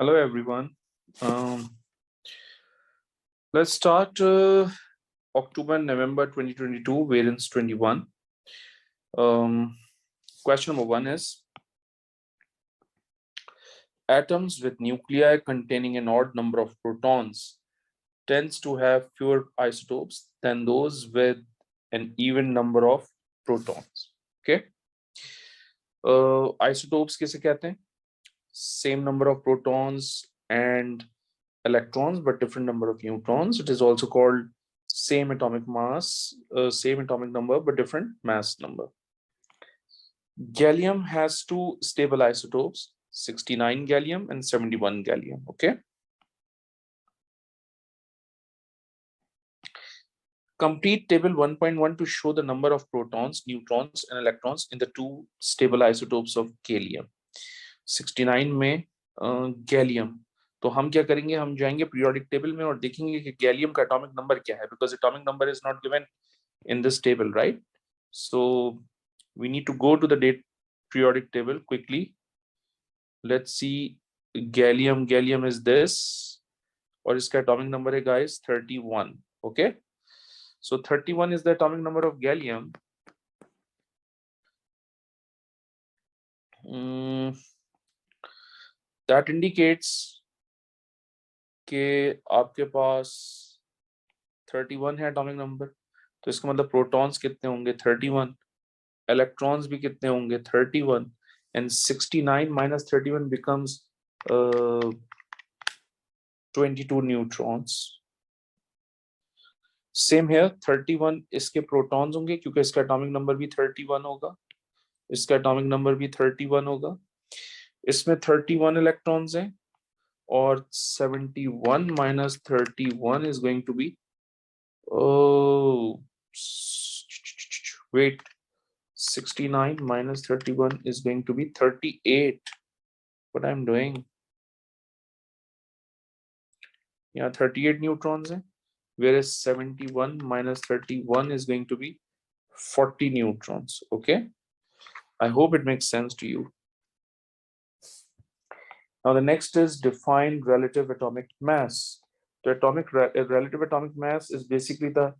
Hello everyone. Um, let's start October November 2022 variance 21. Question number 1 is atoms with nuclei containing an odd number of protons tends to have fewer isotopes than those with an even number of protons. Okay. Isotopes किसे कहते हैं? Same number of protons and electrons but different number of neutrons. It is also called same atomic mass, same atomic number but different mass number. Gallium has two stable isotopes, 69 gallium and 71 gallium. Okay. Complete table 1.1 to show the number of protons, neutrons and electrons in the two stable isotopes of gallium. 69 में gallium, तो हम क्या करेंगे, हम जाएंगे periodic table में और देखेंगे कि गैलियम का एटॉमिक नंबर क्या है, because atomic number is not given in this table, right? So we need to go to the date periodic table quickly. Let's see, gallium is this, और इसका atomic number है guys 31. Okay, so 31 is the atomic number of gallium. That indicates कि आपके पास 31 है atomic number, तो इसका मतलब protons कितने होंगे 31, इलेक्ट्रॉन्स भी कितने होंगे 31, and 69 minus 31 becomes 22 neutrons. Same here, 31 इसके प्रोटॉन्स होंगे क्योंकि इसका एटॉमिक नंबर भी 31 होगा, इसका एटॉमिक नंबर भी 31 होगा, इसमें 31 इलेक्ट्रॉन्स हैं और 71 minus 31 is going to be, oh wait, 69 minus 31 is going to be 38. What I'm doing? Yeah, 38 neutrons हैं, whereas 71 minus 31 is going to be 40 neutrons. Okay, I hope it makes sense to you. Now the next is define relative atomic mass. The relative atomic mass is basically the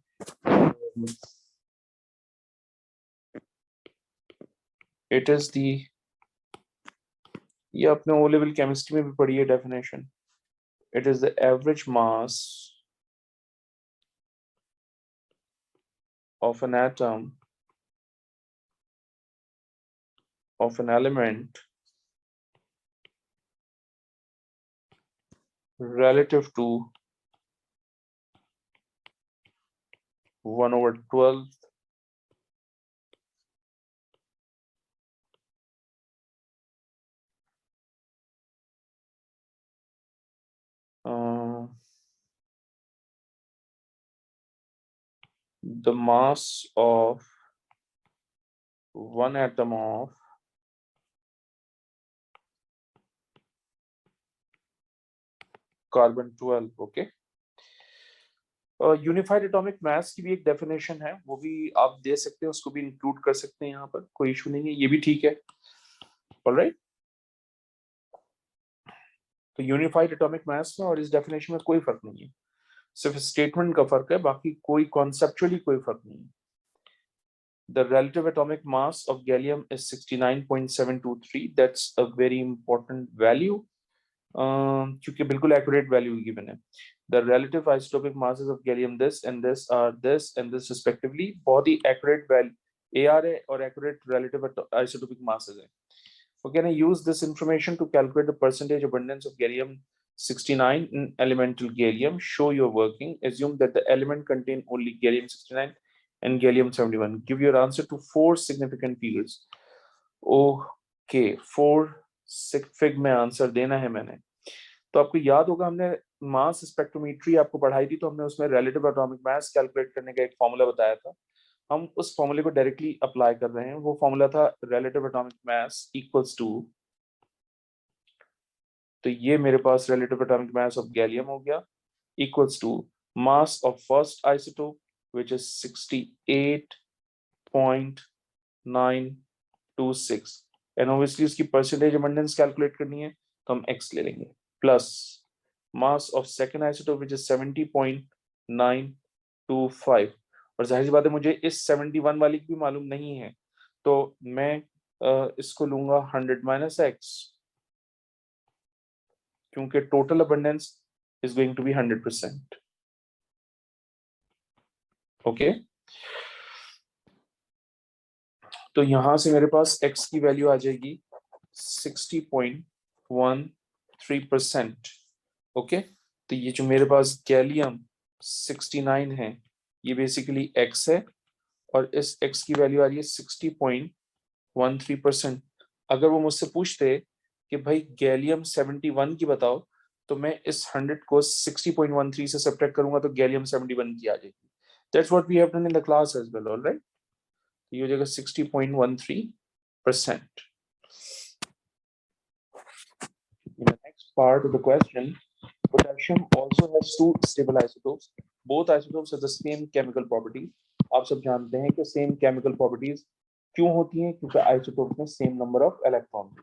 it is the, ये अपने O level chemistry में भी पढ़ी है definition. It is the average mass of an atom of an element relative to 1/12 the mass of one atom of carbon 12. Okay. Unified atomic mass की भी एक definition है, वो भी आप दे सकते हैं, उसको भी इंक्लूड कर सकते हैं यहाँ पर, कोई इशू नहीं है, ये भी ठीक है. ऑलराइट, तो यूनिफाइड एटॉमिक मास में और इस डेफिनेशन में कोई फर्क नहीं है, सिर्फ स्टेटमेंट का फर्क है, बाकी कोई कॉन्सेप्चुअली कोई फर्क नहीं है. The relative atomic mass of gallium is 69.723. That's a very important value, क्योंकि बिल्कुल accurate value given है. The relative isotopic masses of gallium this and this are this and this respectively. बहुत ही accurate value AR है और accurate relative isotopic masses है. So can I use this information to calculate the percentage abundance of gallium 69 in elemental gallium? Show your working. Assume that the element contain only gallium 69 and gallium 71. Give your answer to 4 significant figures. Okay, 4 fig में answer देना है मैंने. तो आपको याद होगा हमने mass spectrometry आपको पढ़ाई थी, तो हमने उसमें रिलेटिव एटॉमिक मास कैलकुलेट करने का एक फॉर्मूला बताया था. हम उस फॉर्मूले को डायरेक्टली अप्लाई कर रहे हैं. वो फॉर्मूला था relative atomic mass equals to, तो ये मेरे पास relative atomic mass of gallium हो गया, equals to mass of first isotope which is 68.926 and obviously उसकी परसेंटेज अबंडेंस कैलकुलेट करनी है, तो हम x ले लेंगे. plus mass of second isotope which is 70.925, और जाहिर सी बात है मुझे इस 71 वाली की भी मालूम नहीं है, तो मैं इसको लूंगा 100 माइनस एक्स, क्योंकि total abundance is going to be 100%. Okay, तो यहां से मेरे पास x की वैल्यू आ जाएगी 60.13%. ओके, तो ये जो मेरे पास गैलियम 69 है ये बेसिकली x है, और इस x की वैल्यू आ रही है 60.13%. अगर वो मुझसे पूछते कि भाई गैलियम 71 की बताओ, तो मैं इस 100 को 60.13 से सब्ट्रैक्ट करूंगा तो गैलियम 71 की आ जाएगी. That's what we have done in the class as well. Alright, ये हो जाएगा 60.13%. In the next part of the question, potassium also has two stable isotopes. Both isotopes have the same chemical properties. आप सब जानते हैं कि same chemical properties क्यों होती हैं? क्योंकि isotopes में same number of electrons.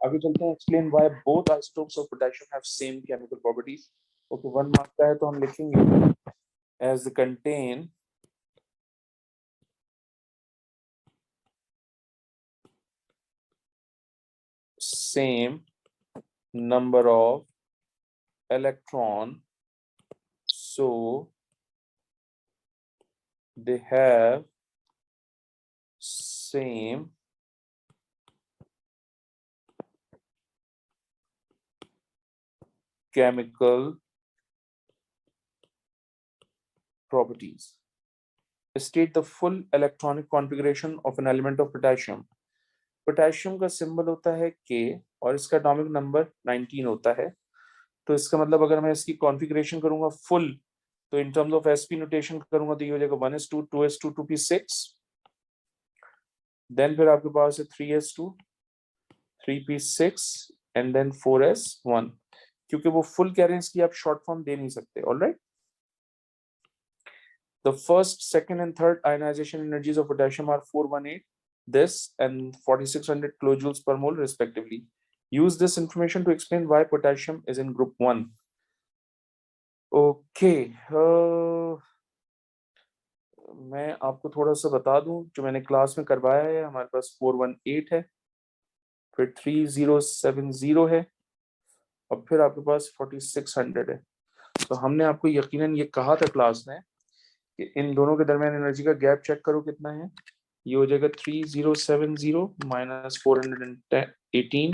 आगे चलते हैं. Explain why both isotopes of potassium have same chemical properties. Okay, 1 mark का है तो हम लिखेंगे as contain same number of electron, so they have same chemical properties. State the full electronic configuration of an element of potassium. Potassium का symbol होता है K और इसका एटॉमिक नंबर 19 होता है. तो इसका मतलब अगर मैं इसकी कॉन्फ़िगरेशन करूंगा फुल, तो in terms of sp notation करूंगा तो ये हो जाएगा 1s2 2s2 2p6, देन फिर आपके पास है 3s2 3p6 and then 4s1. क्योंकि वो फुल कह रहे हैं इसकी आप शॉर्ट फॉर्म दे नहीं सकते. Alright, the first, second and third ionization energies of potassium are 418 this and 4600 kilojoules per mole respectively. Use this information to explain why potassium is in group 1. Okay, मैं आपको थोड़ा सा बता दूं जो मैंने क्लास में करवाया है. हमारे पास 418 है, फिर 3070 है, और फिर आपके पास 4600 है. तो हमने आपको यकीनन ये कहा था क्लास में कि इन दोनों के दरमियान एनर्जी का गैप चेक करो कितना है. ये हो जाएगा 3070 माइनस 418.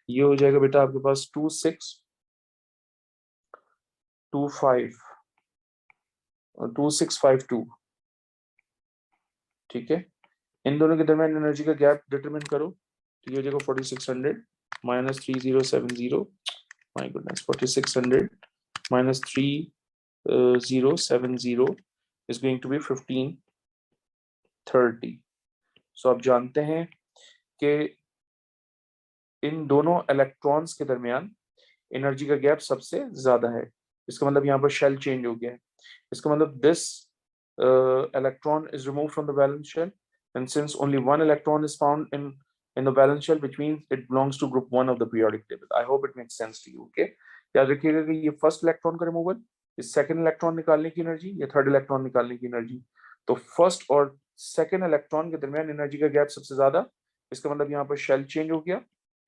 ये हो जाएगा बेटा आपके पास 2625 और 2652. ठीक है, इन दोनों के दरमियान एनर्जी का गैप डिटरमिन करो. तो ये हो जाएगा 4600 minus 3070, my goodness, 4600 minus 3070 is going to be 1530. सो आप जानते हैं कि इन दोनों इलेक्ट्रॉन्स के दरमियान एनर्जी का गैप सबसे ज्यादा है. इसका मतलब यहाँ पर शेल चेंज हो गया है. इसका मतलब this electron is removed from the valence shell, and since only one electron is found in the valence shell, which means it belongs to group 1 of the periodic table. I hope it makes sense to you. Okay, याद रखिएगा कि ये first electron का removal, ये second electron निकालने की energy, ये third electron निकालने की एनर्जी. तो फर्स्ट और सेकंड इलेक्ट्रॉन के दरमियान एनर्जी का गैप सबसे ज्यादा. इसका मतलब यहाँ पर शेल चेंज हो गया.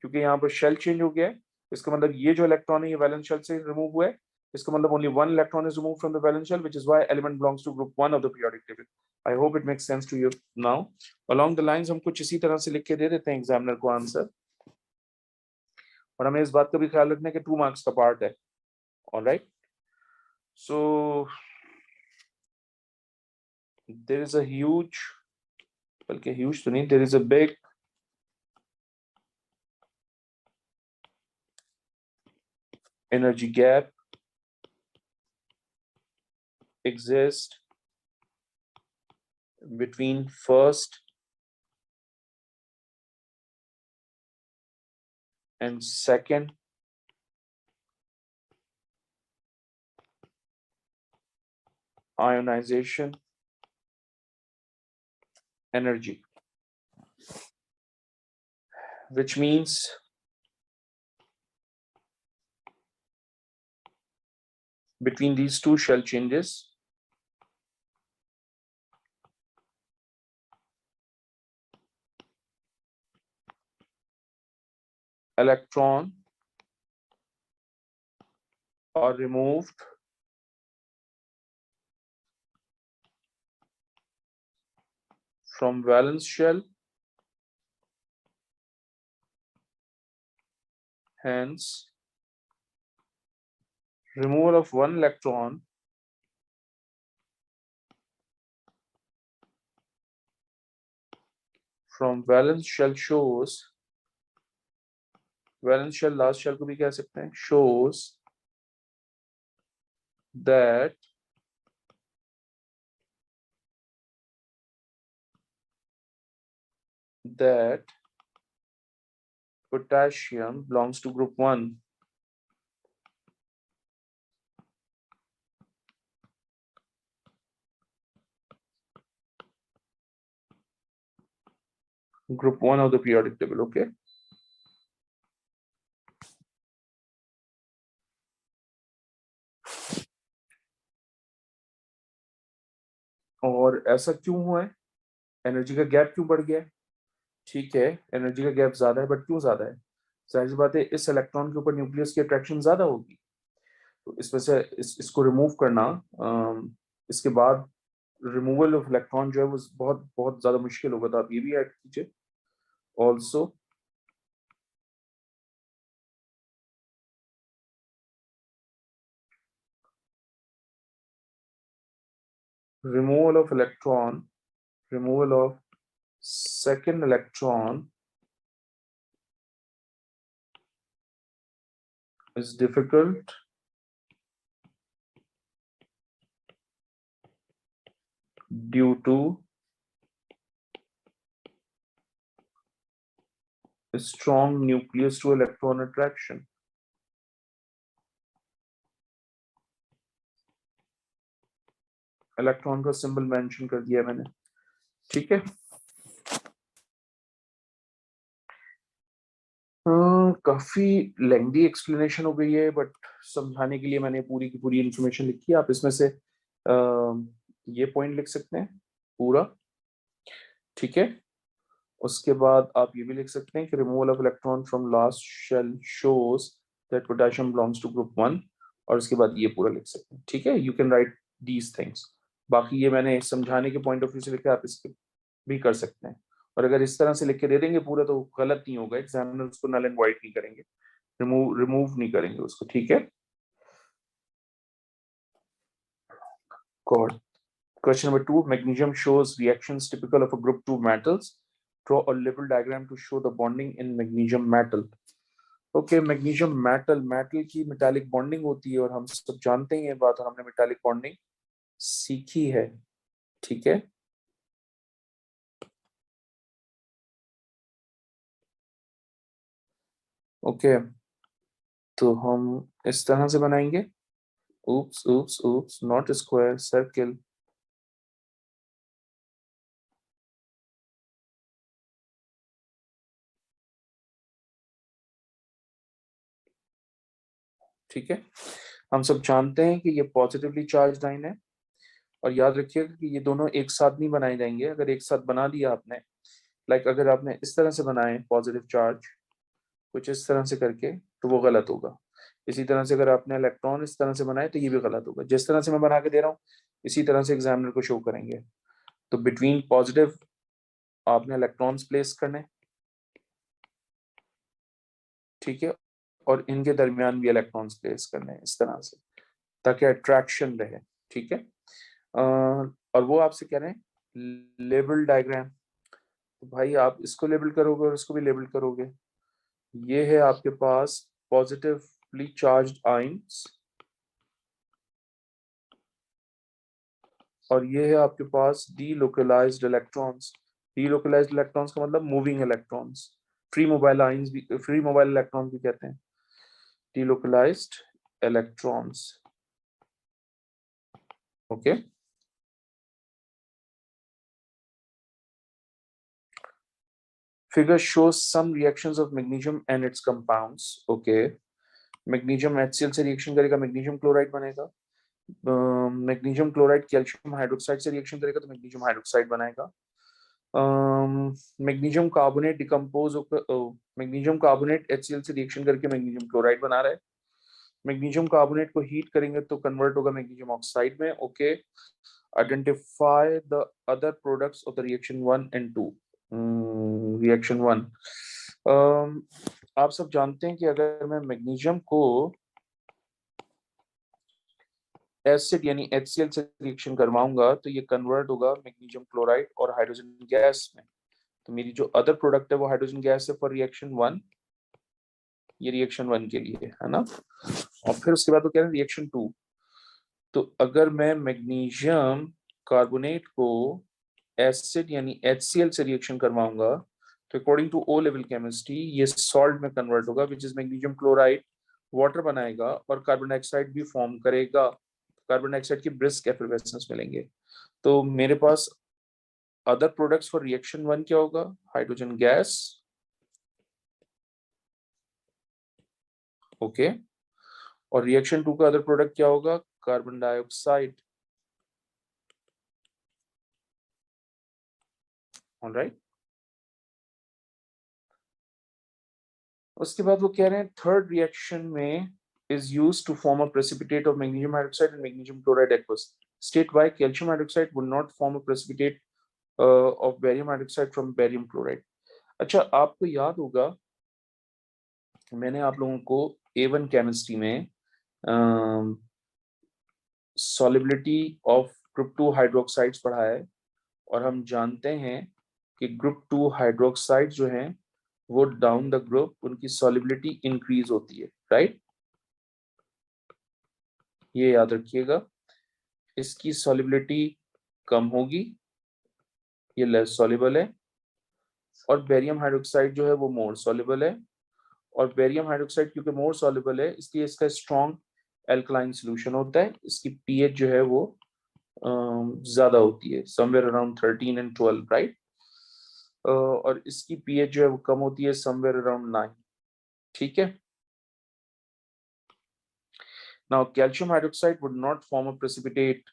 क्योंकि यहाँ पर शेल चेंज हो गया है, इसका मतलब ये जो इलेक्ट्रॉन है ये वैलेंस शेल से रिमूव हुआ है. इसका मतलब only one electron is removed from the valence shell, which is why element belongs to group 1 of the periodic table. I hope it makes sense to you now. Along the lines हम कुछ इसी तरह से लिख के दे देते हैं examiner को आंसर, और हमें इस बात का भी ख्याल रखना है कि 2 मार्क्स का पार्ट है. Alright, so there is a huge, बल्कि huge तो नहीं, there is a big energy gap exists between first and second ionization energy, which means between these two shell changes, electron are removed from valence shell, hence removal of one electron from valence shell shows, valence shell last shell को भी कह सकते हैं, shows that potassium belongs to group 1. Group 1 of the periodic table. Okay. और ऐसा क्यों हुआ है? एनर्जी का गैप क्यों बढ़ गया है? ठीक है, एनर्जी का गैप ज्यादा है, बट क्यों ज्यादा है? जाहिर सी बात है, इस इलेक्ट्रॉन के ऊपर न्यूक्लियस की अट्रैक्शन ज्यादा होगी, तो इस वजह से इसको रिमूव करना, इसके बाद रिमूवल ऑफ इलेक्ट्रॉन जो है वो बहुत बहुत ज्यादा मुश्किल होगा। तो आप ये भी ऐड कीजिए also. removal of electron, removal of second electron is difficult due to strong nucleus to electron attraction. Electron का सिंबल मेंशन कर दिया मैंने, ठीक है। काफी लेंथी एक्सप्लेनेशन हो गई है, बट समझाने के लिए मैंने पूरी की पूरी इंफॉर्मेशन लिखी है। आप इसमें से ये पॉइंट लिख सकते हैं पूरा, ठीक है। उसके बाद आप ये भी लिख सकते हैं कि removal of electron from last shell shows that potassium belongs to group 1, और उसके बाद ये पूरा लिख सकते हैं, ठीक है। You can write these things. बाकी ये मैंने समझाने के पॉइंट ऑफ व्यू से लिखा, आप इसके भी कर सकते हैं। और अगर इस तरह से लिख के दे देंगे पूरा तो गलत नहीं होगा, एग्जामिनर उसको नल एंड वाइट नहीं करेंगे, रिमूव नहीं करेंगे उसको, ठीक है। Question number 2, magnesium shows reactions typical of a group 2 metals. Draw a label diagram to show the bonding in magnesium metal. Okay, magnesium metal की metallic bonding होती है, और हम सब जानते हैं ये बात, और हमने metallic bonding सीखी है, ठीक है। ओके, तो हम इस तरह से बनाएंगे, oops, not square, circle। ठीक है, हम सब जानते हैं कि ये पॉजिटिवली चार्ज लाइन है, और याद रखिएगा कि ये दोनों एक साथ नहीं बनाए जाएंगे। अगर एक साथ बना दिया आपने, लाइक अगर आपने इस तरह से बनाए पॉजिटिव चार्ज कुछ इस तरह से करके, तो वो गलत होगा। इसी तरह से अगर आपने इलेक्ट्रॉन इस तरह से बनाए तो ये भी गलत होगा। जिस तरह से मैं बना के दे रहा हूँ इसी तरह से एग्जामिनर को शो करेंगे। तो बिटवीन पॉजिटिव आपने इलेक्ट्रॉन्स प्लेस करने, ठीक है, और इनके दरमियान भी इलेक्ट्रॉन्स प्लेस करने इस तरह से, ताकि अट्रैक्शन रहे, ठीक है। और वो आपसे कह रहे हैं लेबल डायग्राम, तो भाई आप इसको लेबल करोगे और इसको भी लेबल करोगे। ये है आपके पास पॉजिटिवली चार्ज्ड आयंस, और ये है आपके पास डीलोकलाइज्ड इलेक्ट्रॉन्स। डीलोकलाइज्ड इलेक्ट्रॉन्स का मतलब moving electrons, free mobile ions भी, फ्री मोबाइल इलेक्ट्रॉन्स भी कहते हैं, delocalised electrons. Okay, figure shows some reactions of magnesium and its compounds. Okay, magnesium HCl से रिएक्शन करेगा, मैग्नीशियम क्लोराइड बनेगा। मैग्नीशियम क्लोराइड कैल्शियम हाइड्रोक्साइड से रिएक्शन करेगा तो मैग्नीशियम हाइड्रोक्साइड बनाएगा। मैग्नीशियम कार्बोनेट डिकम्पोज होकर मैग्नीशियम कार्बोनेट HCl से reaction करके मैग्नीशियम क्लोराइड बना रहा है। मैग्नीशियम कार्बोनेट को हीट करेंगे तो कन्वर्ट होगा मैग्नीशियम ऑक्साइड में। Okay, identify the other products of the reaction 1 and 2। Reaction 1, आप सब जानते हैं कि अगर मैं मैग्नीशियम को एसिड यानी HCl से रिएक्शन करवाऊंगा तो ये कन्वर्ट होगा मैग्नीशियम क्लोराइड और हाइड्रोजन गैस में। तो मेरी जो अदर प्रोडक्ट है वो हाइड्रोजन गैस है फॉर रिएक्शन 1, ये रिएक्शन 1 के लिए है ना। और फिर उसके बाद वो कह रहे हैं रिएक्शन 2। तो अगर मैं मैग्नीशियम कार्बोनेट को एसिड यानी HCl से रिएक्शन करवाऊंगा तो according to O level chemistry ये सॉल्ट में कन्वर्ट होगा which is magnesium chloride, water बनाएगा और कार्बन डाइऑक्साइड भी फॉर्म करेगा। कार्बन डाइऑक्साइड की ब्रिस्क एफिल्ट्रेशंस मिलेंगे। तो मेरे पास अदर प्रोडक्ट्स फॉर रिएक्शन 1 क्या होगा? Hydrogen gas, okay. और रिएक्शन 2 का अदर प्रोडक्ट क्या होगा? Carbon dioxide. ऑलराइट, उसके बाद वो कह रहे हैं थर्ड रिएक्शन में is used to form a precipitate of magnesium hydroxide and magnesium chloride aqueous. State why calcium hydroxide would not form a precipitate of barium hydroxide from barium chloride. अच्छा, आपको याद होगा मैंने आप लोगों को A1 केमिस्ट्री में सॉलिबिलिटी ऑफ ग्रुप 2 हाइड्रोक्साइड्स पढ़ा है और हम जानते हैं कि ग्रुप 2 हाइड्रोक्साइड जो हैं वो डाउन द ग्रुप उनकी सॉलिबिलिटी इंक्रीज होती है, राइट? ये याद रखिएगा, इसकी सॉलिबिलिटी कम होगी, ये लेस सॉल्युबल है। और बेरियम हाइड्रोक्साइड जो है वो मोर सॉल्युबल है। और बेरियम हाइड्रोक्साइड क्योंकि मोर सॉल्युबल है इसलिए इसका स्ट्रॉन्ग एल्कलाइन सॉल्यूशन होता है। इसकी पीएच जो है वो ज्यादा होती है, समवेयर अराउंड 13 एंड 12, राइट? और इसकी पीएच जो है वो कम होती है, समवेयर अराउंड 9, ठीक है। Now calcium hydroxide would not form a precipitate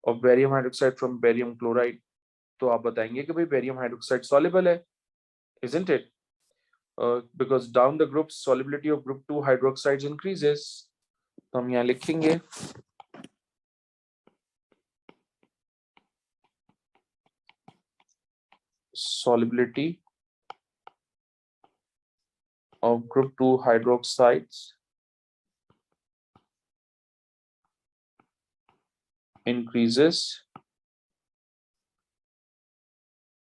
of barium hydroxide from barium chloride. तो आप बताएंगे कि भाई बेरियम हाइड्रोक्साइड सॉल्युबल है, isn't it? Because down the group solubility of group 2 hydroxides increases. तो हम यहाँ लिखेंगे solubility of group 2 hydroxides increases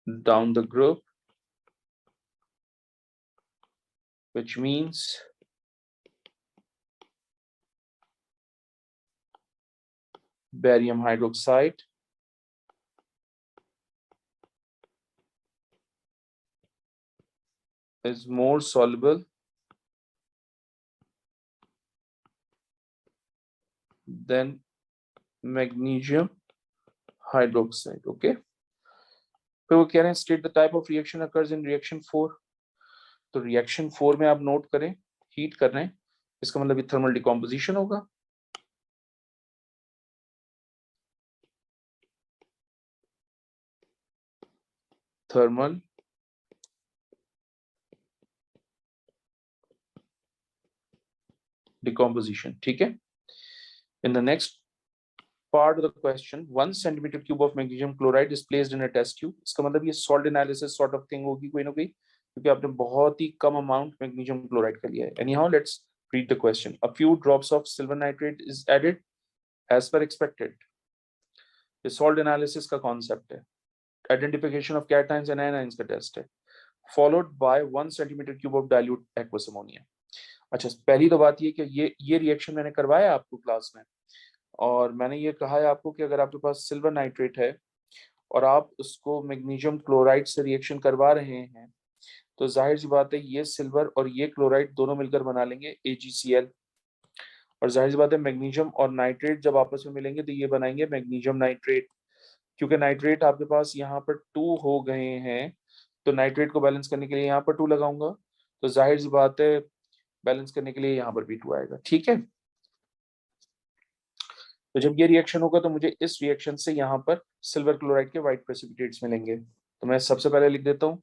down the group, which means barium hydroxide is more soluble than magnesium hydroxide, okay? फिर वो कह रहे हैं state the type of reaction occurs in reaction 4। तो रिएक्शन 4 में आप नोट करें हीट कर रहे हैं, इसका मतलब ये थर्मल डिकम्पोजिशन होगा। थर्मल डिकम्पोजिशन, ठीक है। In the next part of the question, 1 centimeter cube of magnesium chloride is placed in a test tube। इसका मतलब ये salt analysis sort of thing होगी कोई ना कोई, क्योंकि आपने बहुत ही कम अमाउंट मैग्नीशियम क्लोराइड का लिया है। Anyhow, let's read the question. A few drops of silver nitrate is added as per expected। ये salt analysis का concept है, identification of cations and anions का test है, followed by 1 centimeter cube of dilute aqueous ammonia। अच्छा, पहली तो बात ये कि ये रिएक्शन मैंने करवाया आपको क्लास में, और मैंने ये कहा है आपको कि अगर आपके पास सिल्वर नाइट्रेट है और आप उसको मैग्नीशियम क्लोराइड से रिएक्शन करवा रहे हैं तो जाहिर सी बात है ये सिल्वर और ये क्लोराइड दोनों मिलकर बना लेंगे AgCl। और जाहिर सी बात है मैग्नीशियम और नाइट्रेट जब आपस में मिलेंगे तो ये बनाएंगे मैग्नीशियम नाइट्रेट। क्योंकि नाइट्रेट आपके पास यहाँ पर 2 हो गए हैं तो नाइट्रेट को बैलेंस करने के लिए यहाँ पर 2 लगाऊंगा, तो जाहिर सी बात है बैलेंस करने के लिए यहाँ पर भी 2 आएगा, ठीक है। तो जब ये रिएक्शन होगा तो मुझे इस रिएक्शन से यहाँ पर सिल्वर क्लोराइड के व्हाइट प्रेसिपिटेट्स मिलेंगे। तो मैं सबसे पहले लिख देता हूँ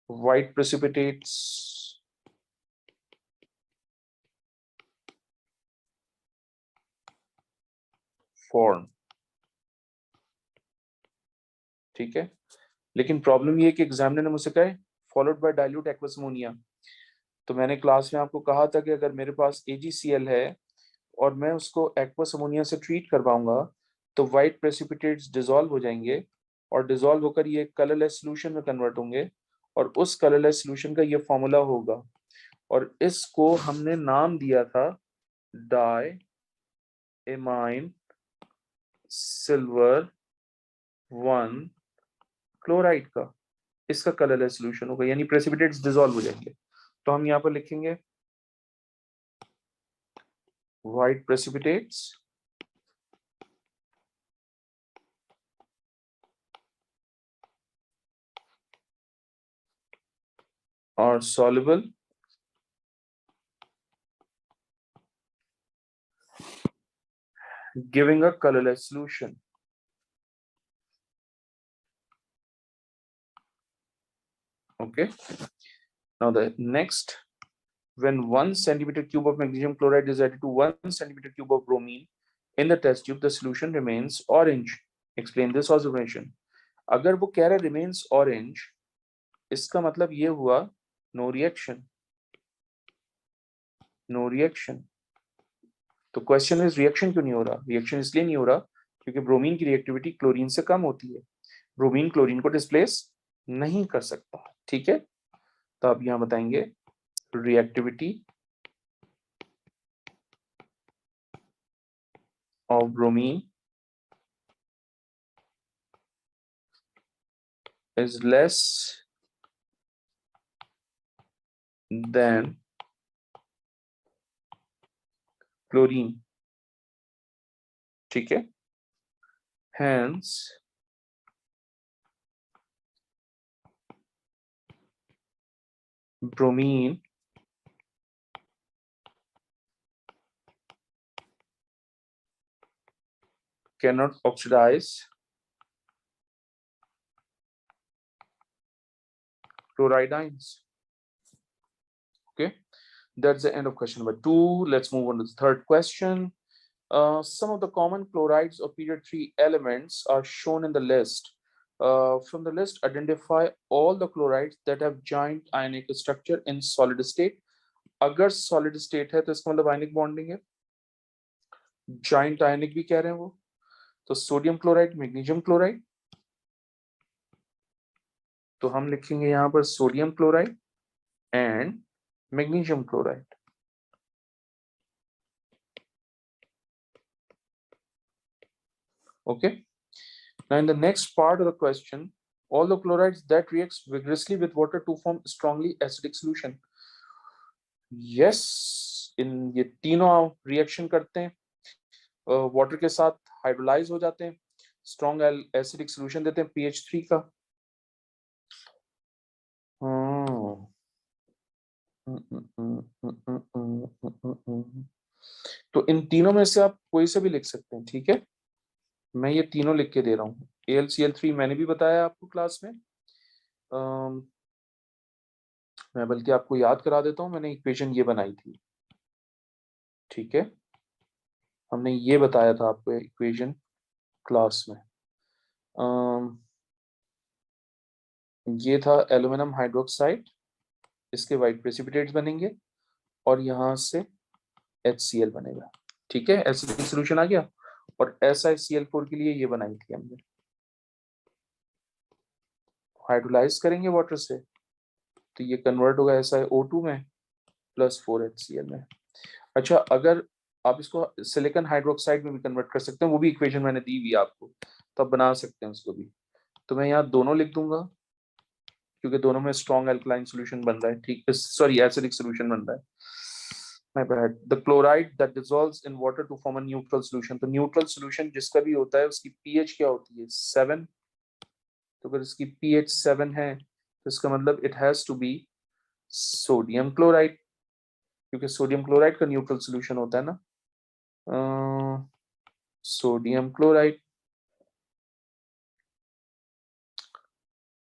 व्हाइट प्रेसिपिटेट्स फॉर्म। ठीक है, लेकिन प्रॉब्लम ये है कि एग्जामिनर ने मुझसे कहा है followed by dilute aqueous ammonia. तो मैंने क्लास में आपको कहा था कि अगर मेरे पास AgCl है और मैं उसको एक्वस अमोनिया से ट्रीट करवाऊंगा तो व्हाइट प्रेसिपिटेट्स डिसॉल्व हो जाएंगे और डिसॉल्व होकर ये कलरलेस सॉल्यूशन में कन्वर्ट होंगे और उस कलरलेस सॉल्यूशन का ये फॉर्मूला होगा और इसको हमने नाम दिया था डाई एमाइन सिल्वर 1 क्लोराइड का। इसका कलरलेस सॉल्यूशन होगा यानी प्रेसिपिटेट्स डिसॉल्व हो जाएंगे। तो हम यहाँ पर लिखेंगे white precipitates are soluble giving a colorless solution. Okay, now the next, when 1 centimeter cube of magnesium chloride is added to 1 centimeter cube of bromine in the test tube, the solution remains orange. Explain this observation. अगर वो कह रहा है remains orange, इसका मतलब ये हुआ no reaction, no reaction. तो क्वेश्चन इज रिएक्शन क्यों नहीं हो रहा? रिएक्शन इसलिए नहीं हो रहा क्योंकि ब्रोमीन की रिएक्टिविटी क्लोरीन से कम होती है, ब्रोमीन क्लोरीन को डिस्प्लेस नहीं कर सकता। ठीक है, तो आप यहां बताएंगे reactivity of bromine is less than chlorine. ठीक है, hence bromine cannot oxidize chloride ions. Okay, that's the end of question number 2. Let's move on to the third question. Some of the common chlorides of period 3 elements are shown in the list. From the list, identify all the chlorides that have joint ionic structure in solid state. अगर solid state है तो इसका मतलब ionic bonding है, joint ionic भी कह रहे हैं वो। तो सोडियम क्लोराइड, मैग्नीशियम क्लोराइड, तो हम लिखेंगे यहाँ पर sodium chloride and magnesium chloride. Okay, now in the next part of the question, all the chlorides that reacts vigorously with water to form strongly acidic solution. Yes, इन ये तीनों reaction करते हैं water के साथ, हाइड्रोलाइज हो जाते हैं, strong acidic solution देते हैं pH 3 का। तो इन तीनों में से आप कोई से भी लिख सकते हैं। ठीक है, मैं ये तीनों लिख के दे रहा हूँ। AlCl3 मैंने भी बताया आपको क्लास में, मैं बल्कि आपको याद करा देता हूँ, मैंने इक्वेशन ये बनाई थी। ठीक है, हमने ये बताया था आपको इक्वेशन क्लास में। ये था एल्यूमिनियम हाइड्रोक्साइड, इसके व्हाइट प्रेसिपिटेट्स बनेंगे और यहाँ से HCl बनेगा। ठीक है, एसिडिक सॉल्यूशन आ गया और SiCl4 के लिए ये बनाई थी हमने, हाइड्रोलाइज करेंगे वाटर से तो ये कन्वर्ट होगा SiO2 में प्लस 4HCl में। अच्छा, अगर आप इसको सिलिकॉन हाइड्रोक्साइड में भी कन्वर्ट कर सकते हैं, वो भी इक्वेशन मैंने दी हुई आपको, तो आप बना सकते हैं उसको भी। तो मैं यहाँ दोनों लिख दूंगा क्योंकि दोनों में स्ट्रॉन्ग अल्कलाइन सॉल्यूशन बन रहा है। ठीक है, सॉरी एसिडिक सॉल्यूशन बन रहा है। My bad. The chloride that dissolves in water to form a neutral solution. तो न्यूट्रल सॉल्यूशन जिसका भी होता है उसकी pH क्या होती है? 7। तो अगर इसकी pH 7 है तो इसका मतलब it has to be sodium chloride, क्योंकि सोडियम क्लोराइड का न्यूट्रल सॉल्यूशन होता है ना। सोडियम क्लोराइड,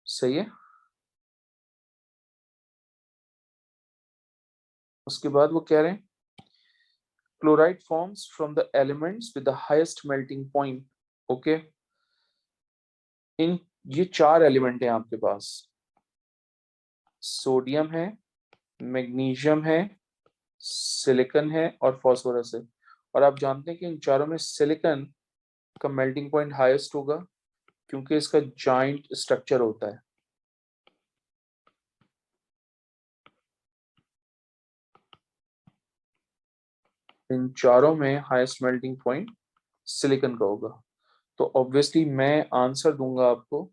सही है। उसके बाद वो कह रहे हैं chloride forms from the elements with the highest melting point. Okay, in ये 4 एलिमेंट हैं आपके पास, सोडियम है, मैग्नीशियम है, सिलिकॉन है और फास्फोरस है। और आप जानते हैं कि इन चारों में सिलिकॉन का मेल्टिंग पॉइंट हाईएस्ट होगा क्योंकि इसका जॉइंट स्ट्रक्चर होता है। इन चारों में हाईएस्ट मेल्टिंग पॉइंट सिलिकॉन का होगा। तो ऑब्वियसली मैं आंसर दूंगा आपको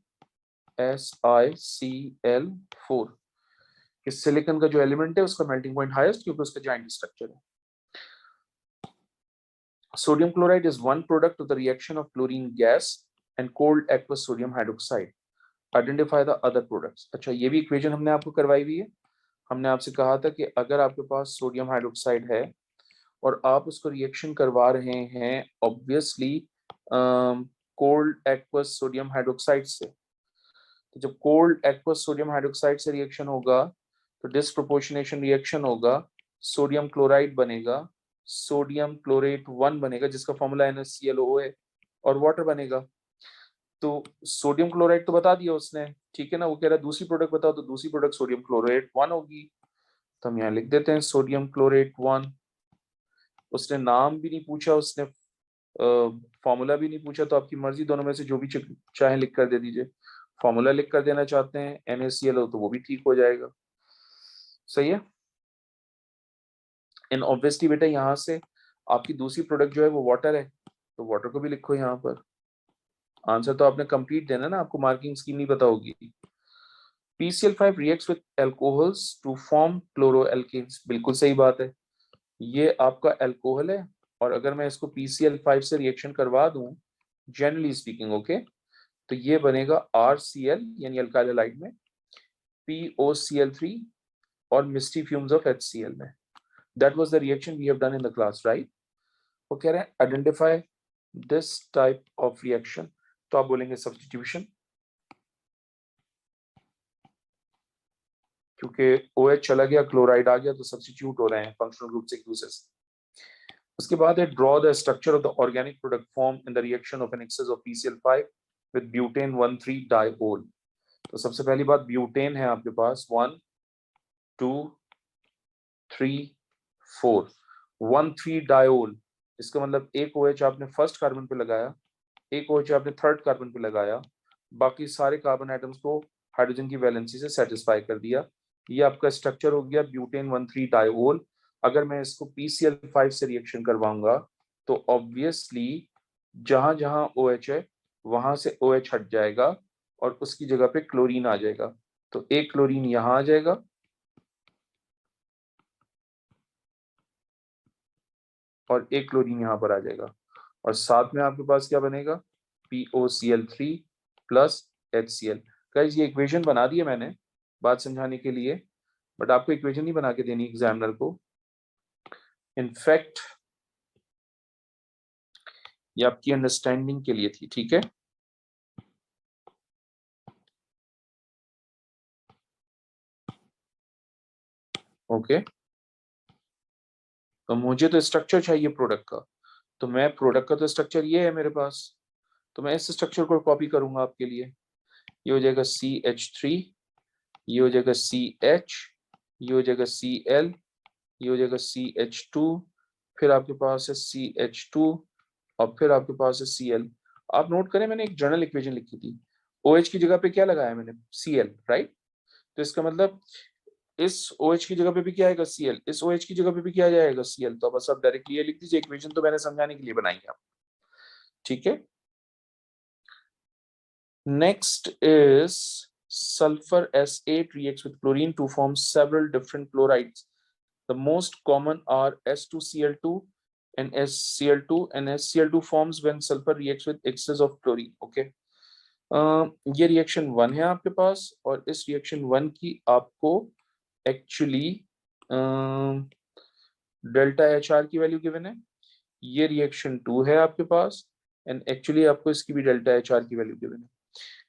SiCl4 कि सिलिकॉन का जो एलिमेंट है उसका मेल्टिंग पॉइंट हाईएस्ट क्योंकि उसका जॉइंट स्ट्रक्चर है। Sodium chloride is one product of the reaction of chlorine gas and cold aqueous sodium hydroxide. Identify the other products. अच्छा, ये भी इक्वेशन हमने आपको करवाई हुई है। हमने आपसे कहा था कि अगर आपके पास सोडियम हाइड्रोक्साइड है और आप उसको रिएक्शन करवा रहे हैं obviously cold aqueous sodium hydroxide से, तो जब कोल्ड एक्वस सोडियम हाइड्रोक्साइड से रिएक्शन होगा तो डिस्प्रोपोर्शनेशन रिएक्शन होगा, सोडियम क्लोराइड बनेगा, सोडियम क्लोरेट 1 बनेगा जिसका फॉर्मूला NaClO है, और वाटर बनेगा। तो सोडियम क्लोराइड तो बता दिया उसने, ठीक है ना। वो कह रहा है दूसरी प्रोडक्ट बताओ, तो दूसरी प्रोडक्ट सोडियम क्लोरेट 1 होगी। तो हम यहाँ लिख देते हैं सोडियम क्लोरेट 1। उसने नाम भी नहीं पूछा, उसने फॉर्मूला भी नहीं पूछा, तो आपकी मर्जी, दोनों में से जो भी चाहे लिख कर दे दीजिए। फॉर्मूला लिख कर देना चाहते हैं NaClO तो वो भी ठीक हो जाएगा, सही है। एंड ऑब्वियसली बेटा यहाँ से आपकी दूसरी प्रोडक्ट जो है वो वाटर है, तो वाटर को भी लिखो यहाँ पर। आंसर तो आपने कंप्लीट देना ना, आपको मार्किंग स्कीम नहीं पता होगी। PCl5 reacts with alcohols to form chloroalkanes, बिल्कुल सही बात है, ये आपका अल्कोहल है और अगर मैं इसको PCl5 से रिएक्शन करवा दूं जनरली स्पीकिंग, ओके, तो ये बनेगा RCl यानी अल्काइल हैलाइड में, POCl3 और मिस्टी फ्यूम्स ऑफ HCl में। That was the reaction we have done in the class, right? वो कह रहे हैं identify this type of reaction, तो आप बोलेंगे सब्स्टिट्यूशन, क्योंकि OH चला गया क्लोराइड आ गया तो सब्स्टिट्यूट हो रहे हैं फंक्शनल ग्रुप से एक दूसरे से। उसके बाद है draw the structure of the organic product form in the reaction of an excess of PCl5 with butane 1,3 diol. तो सबसे पहली बात ब्यूटेन है आपके पास 1 2 3 4 1,3 डाइओल, इसका मतलब एक OH आपने फर्स्ट कार्बन पे लगाया, एक OH आपने थर्ड कार्बन पे लगाया, बाकी सारे कार्बन एटम्स को हाइड्रोजन की वैलेंसी से सेटिस्फाई कर दिया। ये आपका स्ट्रक्चर हो गया ब्यूटेन 1,3 डाइओल। अगर मैं इसको PCl5 से रिएक्शन करवाऊंगा तो ऑब्वियसली जहां जहां OH है वहां से OH हट जाएगा और उसकी जगह पे क्लोरीन आ जाएगा। तो एक क्लोरीन यहां आ जाएगा और एक क्लोरीन यहां पर आ जाएगा, और साथ में आपके पास क्या बनेगा POCl3 प्लस HCl। गाइस ये इक्वेशन बना दी है मैंने बात समझाने के लिए, बट आपको इक्वेशन नहीं बना के देनी एग्जामिनर को। इनफैक्ट ये आपकी अंडरस्टैंडिंग के लिए थी, ठीक है। ओके, तो मुझे तो स्ट्रक्चर चाहिए प्रोडक्ट का, तो मैं प्रोडक्ट का तो स्ट्रक्चर ये है मेरे पास, तो मैं इस स्ट्रक्चर को कॉपी करूंगा आपके लिए। ये हो जाएगा CH3, ये हो जाएगा CH, ये हो जाएगा Cl, ये हो जाएगा CH2, फिर आपके पास है CH2 और फिर आपके पास है Cl। आप नोट करें मैंने एक जनरल इक्वेशन लिखी थी, OH की जगह पे क्या लगाया मैंने Cl, राइट। तो इसका मतलब इस OH की जगह पे भी क्या आएगा Cl, इस OH की जगह पे भी क्या जाएगा Cl। तो बस आप डायरेक्टली ये लिख दीजिए, इक्वेशन तो मैंने समझाने के लिए बनाई है, ठीक है। Next is sulfur S8 reacts with chlorine to form several different chlorides. The most common are S2Cl2 and SCl2, and SCl2 forms when sulfur reacts with excess of chlorine. Okay, ये रिएक्शन 1 है आपके पास और इस reaction 1 की आपको actually delta HR की value given है, ये रिएक्शन 2 है आपके पास, एंड एक्चुअली आपको इसकी भी डेल्टा HR की वैल्यू गिवन है।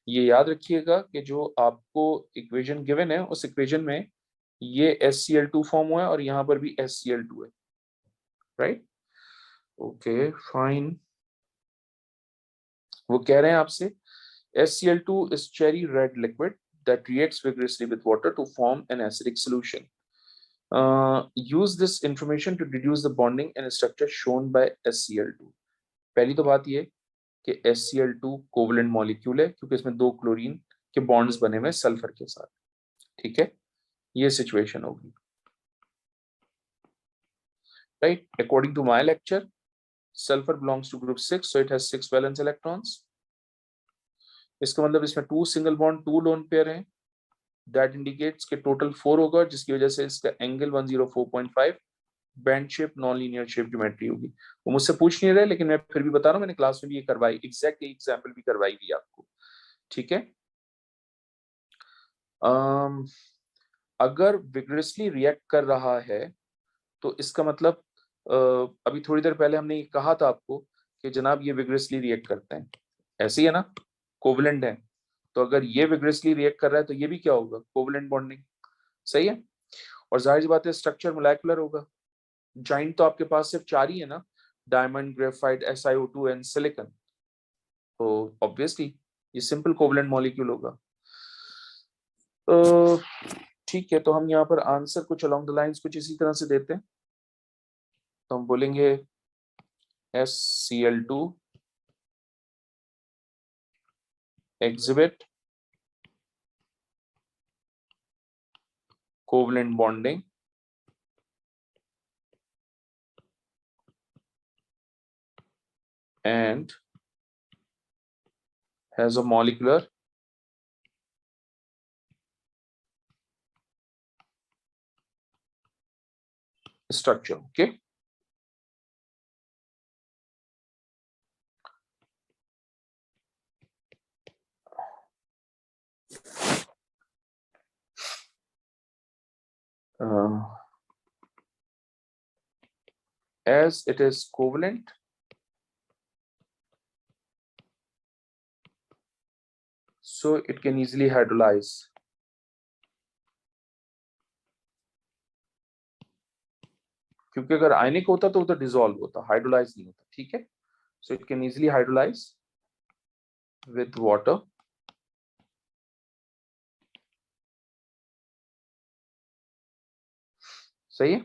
ये याद रखिएगा कि जो आपको इक्वेशन गिवन है उस इक्वेशन में ये SCl2 फॉर्म हुआ है और यहाँ पर भी SCl2 है, राइट? Okay fine. वो कह रहे हैं आपसे SCl2 is cherry red liquid that reacts vigorously with water to form an acidic solution. Use this information to deduce the bonding and structure shown by SCl2. पहली तो बात ये कि SCl2 कोवलेंट मॉलिक्यूल है क्योंकि इसमें 2 क्लोरीन के bonds बने हुए सल्फर के साथ, ठीक है? ये सिचुएशन होगी, right? According to my lecture, sulfur belongs to group 6, so it has 6 valence electrons. इसका मतलब इसमें 2 सिंगल बॉन्ड 2 लोन पेयर हैं, दैट इंडिकेट्स कि टोटल 4 होगा, जिसकी वजह से इसका angle 104.5 band shape non linear shape geometry होगी। वो मुझसे पूछ नहीं रहे लेकिन मैं फिर भी बता रहा हूँ, मैंने क्लास में भी ये करवाई, एग्जैक्ट एग्जांपल भी करवाई थी आपको, ठीक है? अगर विग्रेसली रिएक्ट कर रहा है तो इसका मतलब अभी थोड़ी देर पहले हमने ये कहा था आपको कि जनाब ये विग्रेसली रिएक्ट करते हैं, ऐसे ही है ना, कोवलेंट है, तो अगर ये विग्रेसली रिएक्ट कर रहा है तो ये भी क्या होगा, कोवलेंट बॉन्डिंग, सही है? और जाहिर सी बात है स्ट्रक्चर मोलेकुलर होगा, जॉइंट तो आपके पास सिर्फ 4 ही है ना, diamond, graphite, SiO2 and silicon, तो ऑब्वियसली ये सिंपल कोवलेंट मॉलिक्यूल होगा। ठीक है, तो हम यहाँ पर आंसर कुछ अलोंग द लाइंस कुछ इसी तरह से देते हैं, तो हम बोलेंगे SCl2 exhibit covalent bonding and has a molecular structure, okay? As it is covalent, so it can easily hydrolyze. क्योंकि अगर आयनिक होता तो उधर डिसॉल्व होता, हाइड्रोलाइज नहीं होता, ठीक है? So it can easily hydrolyze with water. सही है?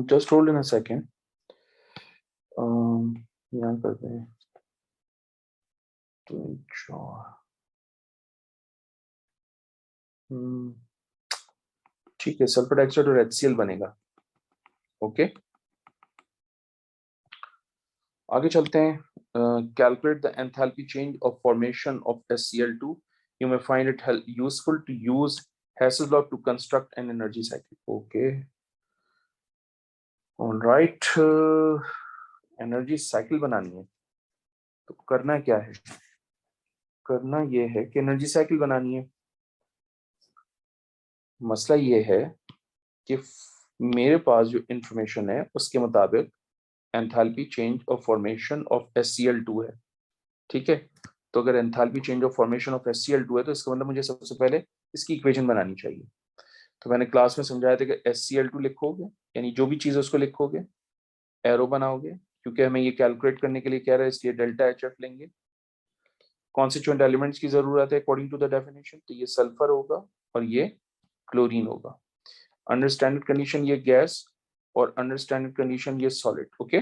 Just hold in a second. यहाँ करते हैं तो ठीक है, सल्फर डाइऑक्साइड और HCl बनेगा, ओके? आगे चलते हैं। Calculate the enthalpy change of formation of SCl2. You may find it useful to use Hess's law to construct an energy cycle. Okay. All right. Energy cycle बनानी है तो करना क्या है? करना ये है कि एनर्जी साइकिल बनानी है। मसला ये है कि मेरे पास जो इंफॉर्मेशन है उसके मुताबिक enthalpy change of formation of SCl2 है, ठीक है? तो अगर enthalpy change of formation of SCl2 है तो इसका मतलब मुझे सबसे पहले इसकी इक्वेशन बनानी चाहिए। तो मैंने क्लास में समझाया था कि SCl2 लिखोगे, यानी जो भी चीज है उसको लिखोगे, एरो बनाओगे, क्योंकि हमें ये कैलकुलेट करने के लिए कह रहा है इसलिए डेल्टा HF लेंगे। कॉन्स्टिट्यूएंट एलिमेंट्स की जरूरत है अकॉर्डिंग टू द डेफिनेशन, तो ये सल्फर होगा और ये क्लोरीन होगा। अंडर स्टैंडर्ड कंडीशन ये गैस और अंडर स्टैंडर्ड कंडीशन ये सॉलिड, ओके?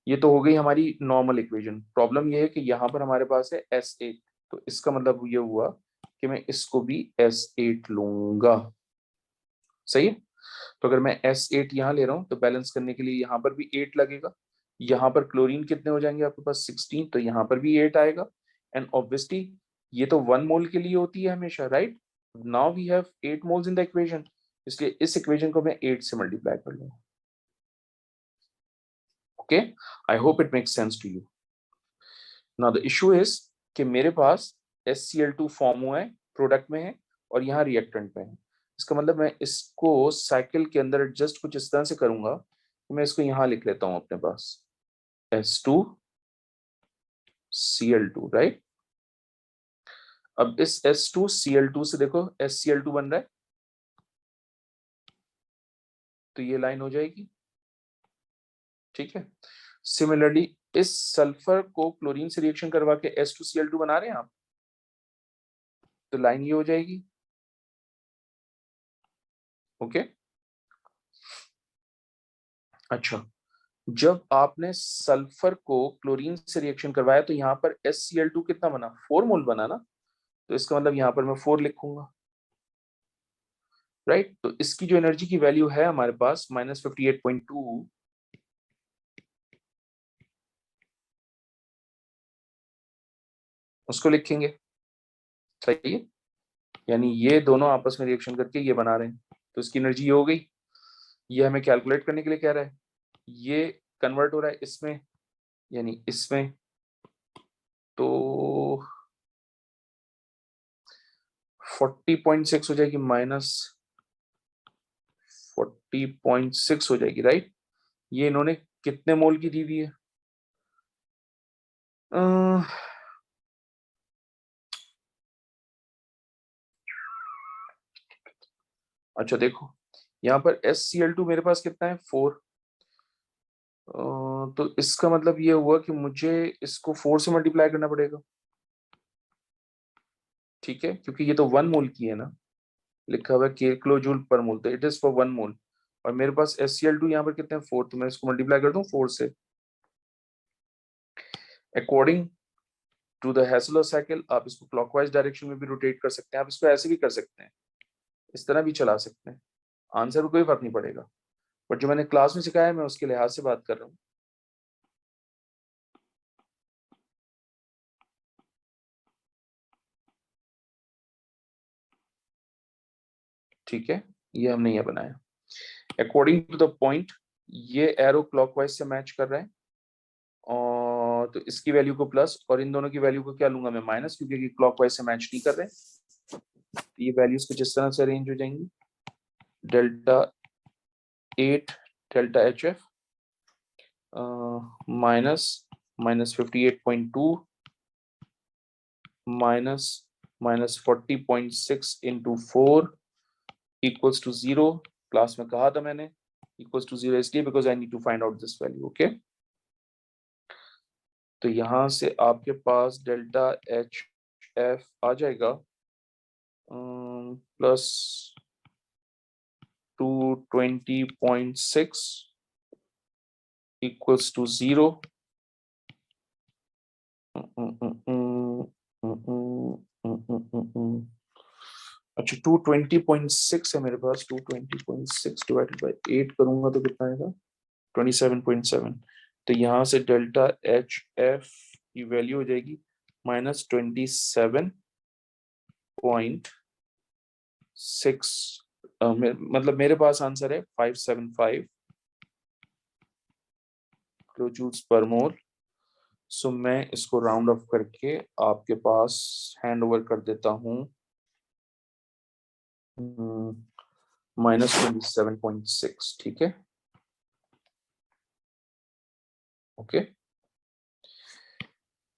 ये तो हो गई हमारी नॉर्मल इक्वेशन। प्रॉब्लम ये है कि यहाँ पर हमारे पास है S8, तो इसका मतलब ये हुआ कि मैं इसको भी S8 लूंगा, सही है? तो अगर मैं S8 यहाँ ले रहा हूँ तो बैलेंस करने के लिए यहाँ पर भी 8 लगेगा। यहाँ पर क्लोरीन कितने हो जाएंगे आपके पास 16, तो यहाँ पर भी 8 आएगा, एंड ऑब्वियसली ये तो 1 मोल के लिए होती है हमेशा, right? Now we have 8 moles in the equation, इसलिए इस इक्वेशन को मैं 8 से मल्टीप्लाई कर लूंगा। Okay, I hope it makes sense to you. Now the issue is कि मेरे पास HCl2 फॉर्म हुआ है, प्रोडक्ट में है और यहाँ रिएक्टेंट में है। इसका मतलब मैं इसको साइकिल के अंदर एडजस्ट कुछ इस तरह से करूंगा कि मैं इसको यहाँ लिख लेता हूँ अपने पास H2Cl2, राइट? अब इस H2Cl2 से देखो HCl2 बन रहा है, तो ये लाइन हो जाएगी, ठीक है। सिमिलरली इस सल्फर को क्लोरीन से रिएक्शन करवा के H2Cl2 बना रहे हैं आप, तो लाइन ये हो जाएगी, ओके। अच्छा, जब आपने सल्फर को क्लोरीन से रिएक्शन करवाया तो यहाँ पर HCl2 कितना बना, 4 मोल बना ना, तो इसका मतलब यहाँ पर मैं 4 लिखूंगा, राइट? तो इसकी जो एनर्जी की वैल्यू है हमारे पास -58.2, उसको लिखेंगे, सही है। यानी ये दोनों आपस में रिएक्शन करके ये बना रहे हैं, तो इसकी एनर्जी ये हो गई। ये हमें कैलकुलेट करने के लिए कह रहा है, ये कन्वर्ट हो रहा है इसमें, यानी इसमें, तो 40.6 हो जाएगी, -40.6 हो जाएगी, राइट? ये इन्होंने कितने मोल की दी हुई है? अच्छा देखो, यहाँ पर HCl2 मेरे पास कितना है, 4। तो इसका मतलब ये हुआ कि मुझे इसको 4 से मल्टीप्लाई करना पड़ेगा, ठीक है, क्योंकि ये तो 1 मोल की है ना, लिखा हुआ है किलो जूल पर मोल, तो इट इज फॉर 1 मोल। और मेरे पास HCl2 यहाँ पर कितने हैं, 4, तो मैं इसको मल्टीप्लाई कर दूं 4 से। अकॉर्डिंग टू द हेसलर साइकिल आप इसको क्लॉकवाइज डायरेक्शन में भी रोटेट कर सकते हैं, आप इसको ऐसे भी कर सकते हैं, इस तरह भी चला सकते हैं, आंसर में कोई फर्क नहीं पड़ेगा, बट जो मैंने क्लास में सिखाया है मैं उसके लिहाज से बात कर रहा हूँ, ठीक है। ये हमने ये बनाया अकॉर्डिंग टू द पॉइंट, ये एरो क्लॉकवाइज से मैच कर रहा है, और तो इसकी वैल्यू को प्लस और इन दोनों की वैल्यू को क्या लूंगा मैं, माइनस, क्योंकि क्लॉकवाइज से मैच नहीं कर रहे। ये वैल्यूज कुछ इस तरह से अरेंज हो जाएंगी, delta 8 delta HF -58.2 -40.6 into 4 equals to 0। Class में कहा था मैंने इक्वल्स टू 0 इसलिए because I need to find out this value, okay. तो यहां से आपके पास डेल्टा HF आ जाएगा प्लस 220.6 equals to 0। अच्छा 220.6 है मेरे पास, 220.6 डिवाइडेड बाय 8 करूंगा तो कितना आएगा, 27.7। तो यहाँ से डेल्टा HF की वैल्यू हो जाएगी -27.6, मतलब मेरे पास आंसर है 575 किलोजूल्स पर मोल। सो मैं इसको राउंड ऑफ करके आपके पास हैंड ओवर कर देता हूं -27.6, ठीक है, okay.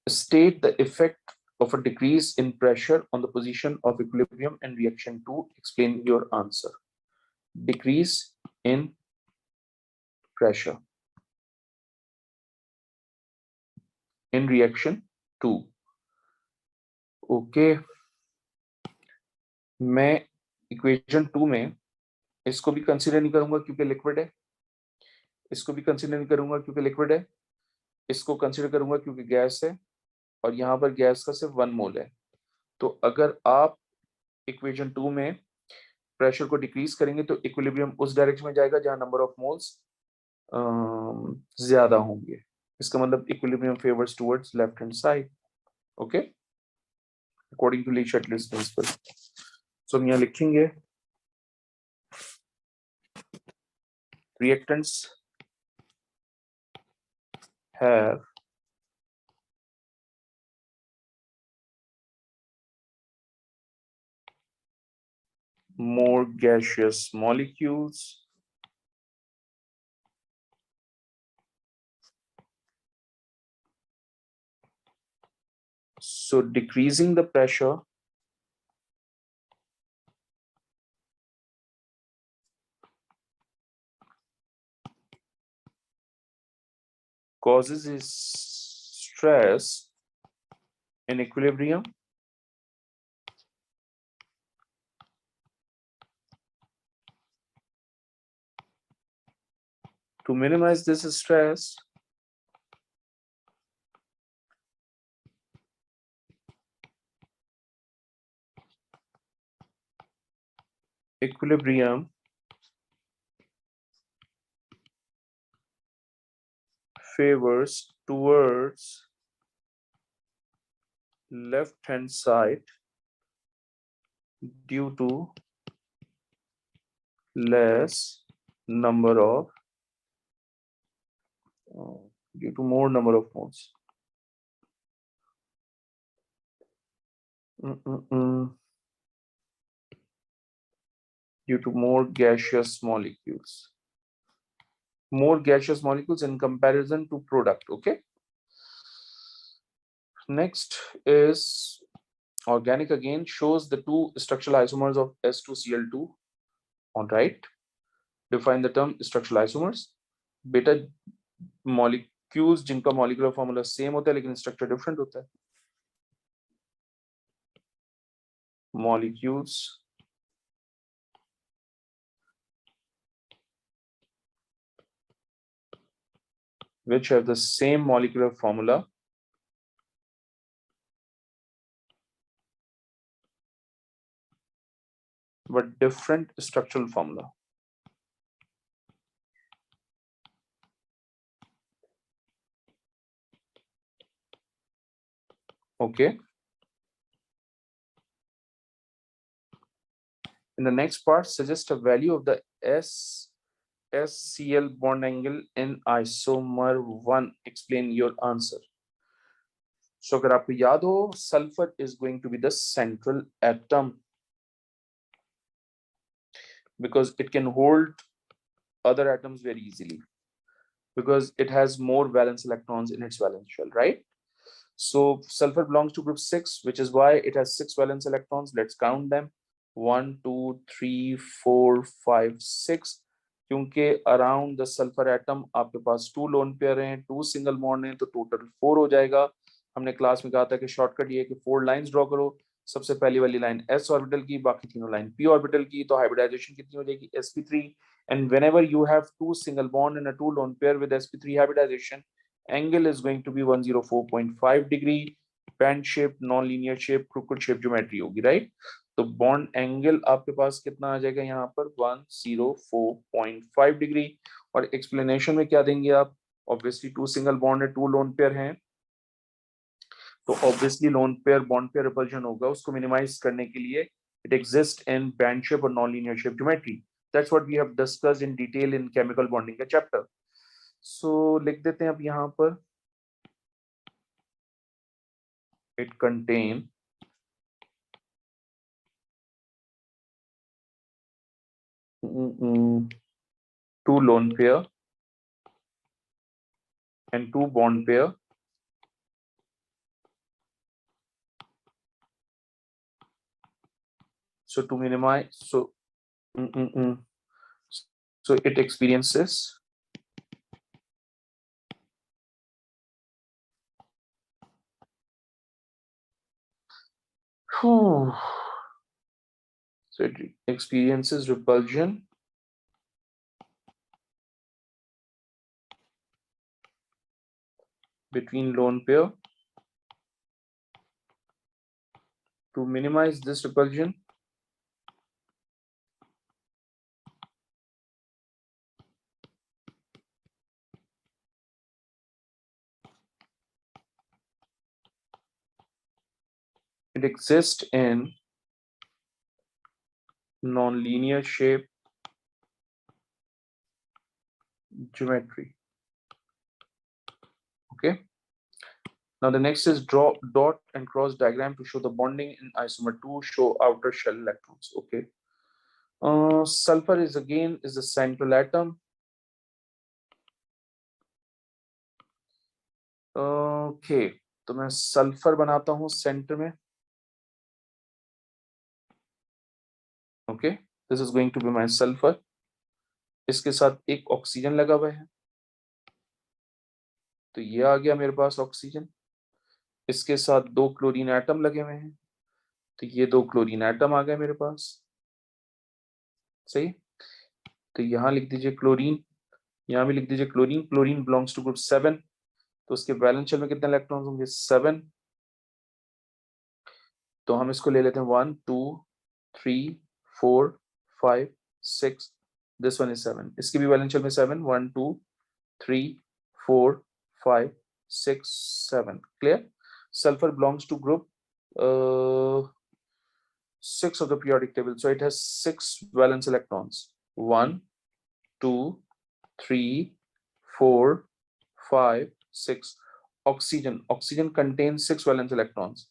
State the effect of a decrease in pressure on the position of equilibrium and reaction 2, explain your answer। Decrease in pressure in reaction 2, okay. मैं इक्वेशन 2 में इसको भी कंसीडर नहीं करूंगा क्योंकि लिक्विड है, इसको भी कंसीडर नहीं करूंगा क्योंकि लिक्विड है, इसको कंसीडर करूंगा क्योंकि गैस है, और यहाँ पर गैस का सिर्फ 1 मोल है। तो अगर आप इक्वेशन 2 में प्रेशर को डिक्रीज करेंगे तो इक्विलिब्रियम उस डायरेक्शन में जाएगा जहां नंबर ऑफ मोल्स ज्यादा होंगे, इसका मतलब equilibrium favours towards left hand side, okay. according to Lee-Shetler's principle. So हम यहाँ लिखेंगे reactants have more gaseous molecules so decreasing the pressure causes a stress in equilibrium to minimize this stress. Equilibrium favors towards left hand side due to less number of due to more number of modes. Due to more gaseous molecules in comparison to product. Okay, next is organic. Again shows the two structural isomers of S2Cl2 on right. Define the term structural isomers. बेटा molecules जिनका molecular formula same होता है लेकिन structure different होता है. Molecules which have the same molecular formula but different structural formula. Okay. In the next part, suggest a value of the SCl bond angle in isomer 1. Explain your answer. So अगर आपको याद हो, sulfur is going to be the central atom because it can hold other atoms very easily because it has more valence electrons in its valence shell, right? So sulfur belongs to group 6, which is why it has 6 valence electrons. Let's count them. 1 2 3 4 5 6. क्योंकि around the sulphur atom आपके पास 2 lone pair हैं, 2 single bond हैं, तो total 4 हो जाएगा. हमने class में कहा था कि शॉर्टकट ये है कि 4 लाइंस ड्रॉ करो. सबसे पहली वाली लाइन s ऑर्बिटल की, बाकी तीनों लाइन p ऑर्बिटल की. तो हाइब्रिडाइजेशन कितनी हो जाएगी? sp3. And whenever you have 2 single bond and a 2 lone pair with sp3 hybridization, angle is going to be 104.5 degree. Band shape, non-linear shape, crooked shape geometry होगी, right? तो bond angle आपके पास कितना आ जाएगा यहाँ पर? 104.5 डिग्री. और explanation में क्या देंगे आप? ऑब्वियसली 2 सिंगल बॉन्ड है, 2 लोन पेयर हैं, तो obviously lone pair bond pair repulsion होगा. उसको मिनिमाइज करने के लिए it exist in bent shape और non linear shape geometry. That's what we have discussed in detail in chemical bonding का चैप्टर. सो लिख देते हैं अब यहाँ पर it contain two lone pair and 2 bond pair. So to minimize, so it experiences so it experiences repulsion between lone pair. To minimize this repulsion, It exists in non-linear shape geometry. Okay. Now the next is draw dot and cross diagram to show the bonding in isomer 2, show outer shell electrons. Okay. Sulfur is again the central atom. Okay, तो मैं sulphur बनाता हूं centre में. Okay, this is going to be my sulfur. इसके साथ एक oxygen लगा हुआ है, तो ये आ गया मेरे पास ऑक्सीजन. इसके साथ दो क्लोरीन एटम लगे हुए हैं, तो ये दो क्लोरीन एटम आ गए मेरे पास. सही. तो यहाँ लिख दीजिए क्लोरीन, यहाँ भी लिख दीजिए chlorine. Chlorine belongs to group 7, तो उसके वैलेंस शेल में कितने इलेक्ट्रॉन्स होंगे? 7. तो हम इसको ले लेते हैं 1 2 3 4 5 6. This one is 7. इसकी भी वैलेंस शेल में 7. 1 2 3 4 5 6 7. Clear. Sulfur belongs to group 6 of the periodic table, so it has 6 valence electrons. 1 2 3 4 5 6. Oxygen contains 6 valence electrons.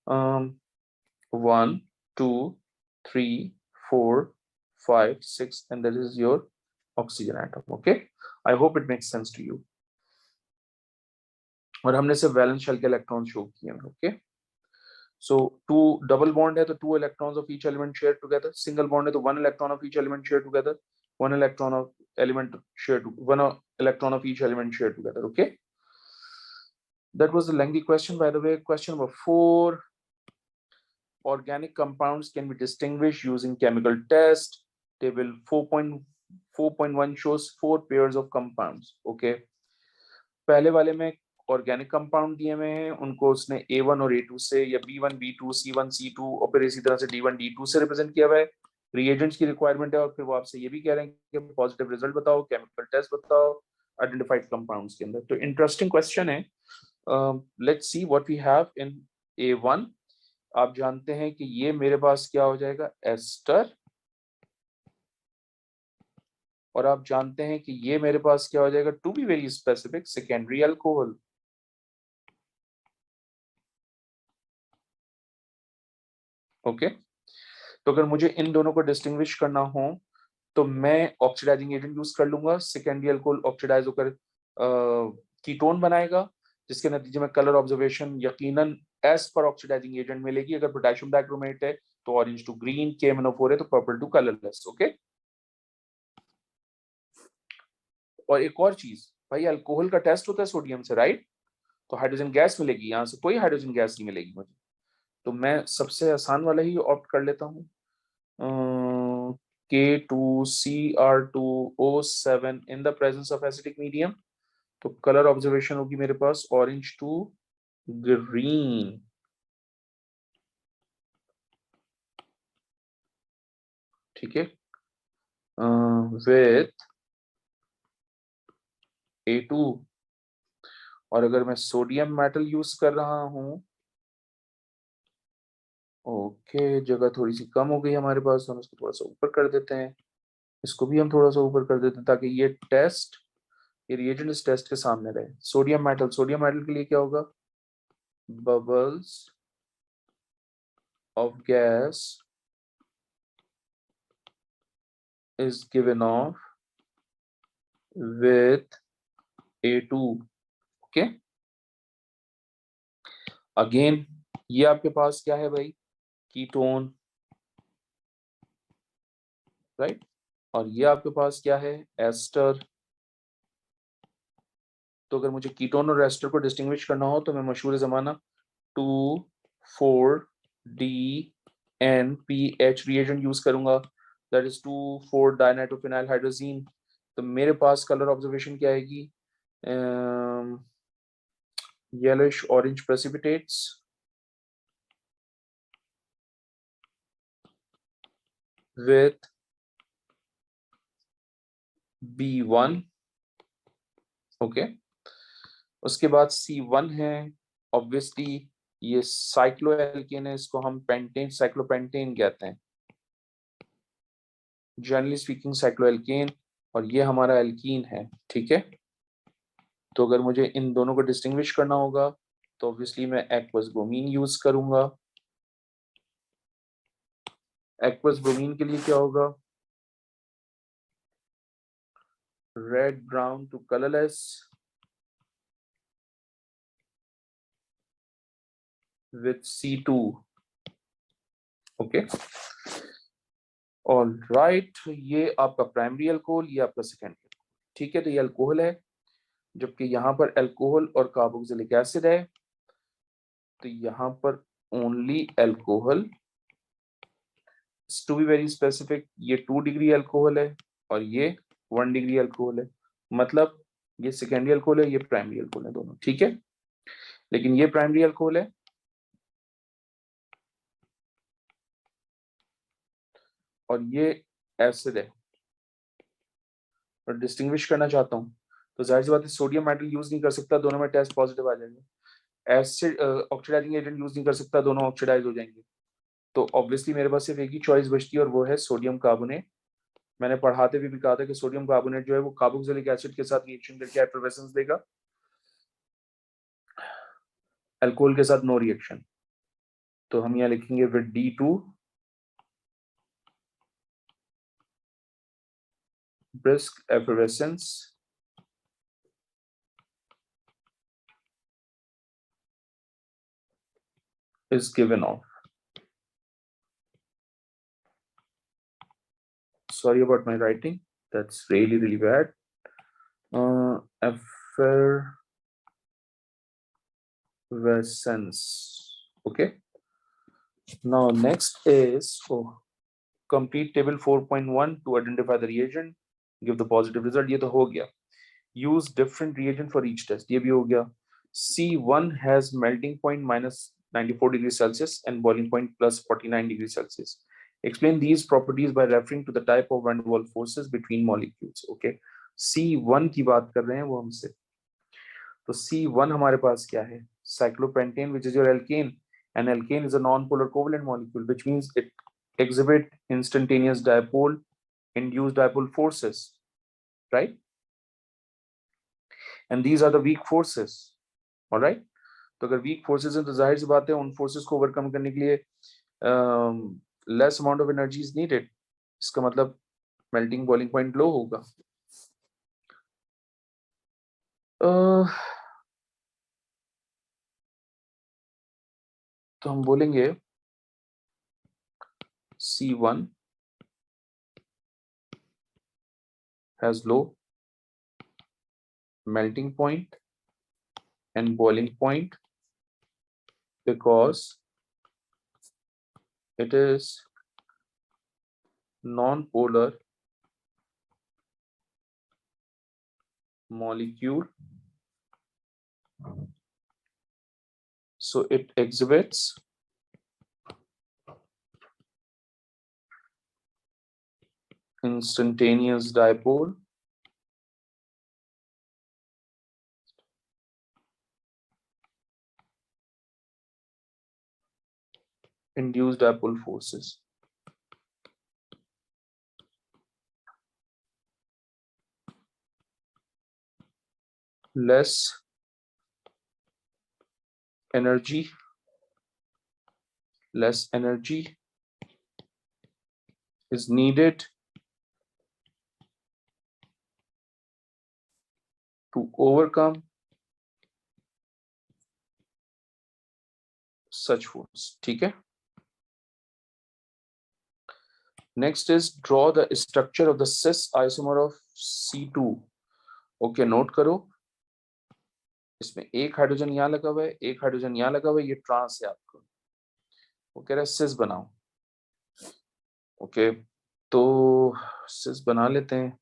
1 2 3 4 5 6, and that is your oxygen atom. Okay, I hope it makes sense to you. और हमने सिर्फ valence shell के electron show किए हैं. Okay, so two double bond है तो 2 electrons of each element share together. Single bond है तो 1 electron of each element share together. 1 electron of element shared, 1 electron of each element shared together. Okay, that was a lengthy question, by the way. Question number 4. Organic compounds can be distinguished using chemical test. Table 4.1 shows 4 pairs of compounds. Okay, पहले वाले में organic compound दिए हुए हैं, उनको उसने A1 और A2 से, या B1 B2 C1 C2 और फिर इसी तरह से D1 D2 से रिप्रेजेंट किया हुआ है. रिएजेंट्स की रिक्वायरमेंट है, और फिर वो आपसे ये भी कह रहे हैं कि पॉजिटिव रिजल्ट बताओ, केमिकल टेस्ट बताओ आइडेंटिफाइड कंपाउंड्स के अंदर. तो इंटरेस्टिंग क्वेश्चन है. Let's see what we have in A1. आप जानते हैं कि ये मेरे पास क्या हो जाएगा? एस्टर. और आप जानते हैं कि ये मेरे पास क्या हो जाएगा? To be very specific, secondary alcohol. Okay, तो अगर मुझे इन दोनों को डिस्टिंग्विश करना हो तो मैं ऑक्सीडाइजिंग एजेंट यूज कर लूंगा. सेकेंडरी अल्कोहल ऑक्सीडाइज होकर कीटोन बनाएगा, जिसके नतीजे में कलर ऑब्जर्वेशन यकीनन एस पर ऑक्सीडाइजिंग एजेंट मिलेगी. अगर पोटेशियम डाइक्रोमेट है तो ऑरेंज टू ग्रीन, KMnO4 है तो पर्पल टू कलरलेस. ओके, और एक और चीज भाई, अल्कोहल का टेस्ट होता है सोडियम से, राइट? तो हाइड्रोजन गैस मिलेगी, यहाँ से कोई हाइड्रोजन गैस नहीं मिलेगी मुझे. तो मैं सबसे आसान वाला ही ऑप्ट कर लेता हूँ. K2Cr2O7 in the presence of acidic medium. तो कलर ऑब्जर्वेशन होगी मेरे पास ऑरेंज टू ग्रीन. ठीक है, विथ A2. और अगर मैं सोडियम मेटल यूज कर रहा हूं, ओके, जगह थोड़ी सी कम हो गई हमारे पास, तो हम इसको थोड़ा सा ऊपर कर देते हैं. इसको भी हम थोड़ा सा ऊपर कर देते हैं ताकि ये टेस्ट, ये रिएजेंट इस टेस्ट के सामने रहे. सोडियम मेटल के लिए क्या होगा? Bubbles of gas is given off with A2. Okay, again ये आपके पास क्या है भाई? Ketone, right? और ये आपके पास क्या है? एस्टर. तो अगर मुझे कीटोन और एस्टर को डिस्टिंग्विश करना हो तो मैं मशहूर जमाना 2,4-DNPH रिएजेंट यूज करूंगा, दैट इज 2,4-डाइनाइट्रोफिनाइल हाइड्रोजीन. तो मेरे पास कलर ऑब्जर्वेशन क्या आएगी? Yellowish orange precipitates with B1. Okay, उसके बाद C1 है ऑब्वियसली ये साइक्लोएल्केन है, इसको हम पेंटेन साइक्लोपेंटेन कहते हैं, जनरली स्पीकिंग साइक्लोएल्केन, और ये हमारा एल्कीन है, ठीक है। तो अगर मुझे इन दोनों को डिस्टिंग्विश करना होगा तो ऑब्वियसली मैं एक्वस ब्रोमीन यूज करूंगा। एक्वस ब्रोमीन के लिए क्या होगा, red brown to colourless with C2, okay. All right, ये आपका प्राइमरी अल्कोहल, ये आपका सेकेंडरी, ठीक है। तो ये अल्कोहल है, जबकि यहाँ पर अल्कोहल और कार्बोक्सिलिक एसिड है, तो यहाँ पर only alcohol. To be very specific, ये 2 डिग्री अल्कोहल है और ये 1 डिग्री अल्कोहल है, मतलब ये सेकेंडरी अल्कोहल है, ये प्राइमरी अल्कोहल है, दोनों ठीक है। लेकिन ये प्राइमरी अल्कोहल है और ये एसिड है, और डिस्टिंग्विश करना चाहता हूँ तो जाहिर सी बात है सोडियम मेटल यूज नहीं कर सकता, दोनों में टेस्ट पॉजिटिव आ जाएंगे। एसिड ऑक्सीडाइजिंग एजेंट यूज नहीं कर सकता, दोनों ऑक्सीडाइज हो जाएंगे। तो ऑब्वियसली मेरे पास सिर्फ एक ही चॉइस बचती है और वो है सोडियम कार्बोनेट। मैंने पढ़ाते हुए भी कहा था कि सोडियम कार्बोनेट जो है वो कार्बोक्सिलिक एसिड के साथ रिएक्शन करके एफरवेसेंस देगा, अल्कोहल के साथ नो रिएक्शन। तो हम यहाँ लिखेंगे with D2 brisk effervescence is given off. Sorry about my writing, that's really bad. Effervescence, okay. Now next is complete table 4.1 to identify the reagent, give the positive result, ये तो हो गया। Use different reagent for each test, ये भी हो गया। C1 has melting point -94 degrees Celsius and boiling point +49 degrees Celsius. Explain these properties by referring to the type of van der Waals forces between molecules. Okay, C1 की बात कर रहे हैं वो हमसे। तो C1 हमारे पास क्या है, cyclopentane, which is your alkane, and alkane is a non-polar covalent molecule, which means it exhibit instantaneous dipole induced dipole forces, right? And these are the weak forces, all right? तो अगर weak forces हैं तो जाहिर सी बात है उन forces को overcome करने के लिए less amount of energy is needed, इसका मतलब मेल्टिंग बॉइलिंग पॉइंट लो होगा। तो हम बोलेंगे C1 has low melting point and boiling point because it is non-polar molecule, so it exhibits instantaneous dipole induced dipole forces. Less energy is needed to overcome such force, ठीक है। Next is draw the structure of the cis isomer of C2. Okay, note करो, इसमें एक hydrogen यहाँ लगा हुआ है, एक हाइड्रोजन यहाँ लगा हुआ है, ये ट्रांस है आपको, वो कह रहा है सिस बनाओ। ओके, तो सिस बना लेते हैं।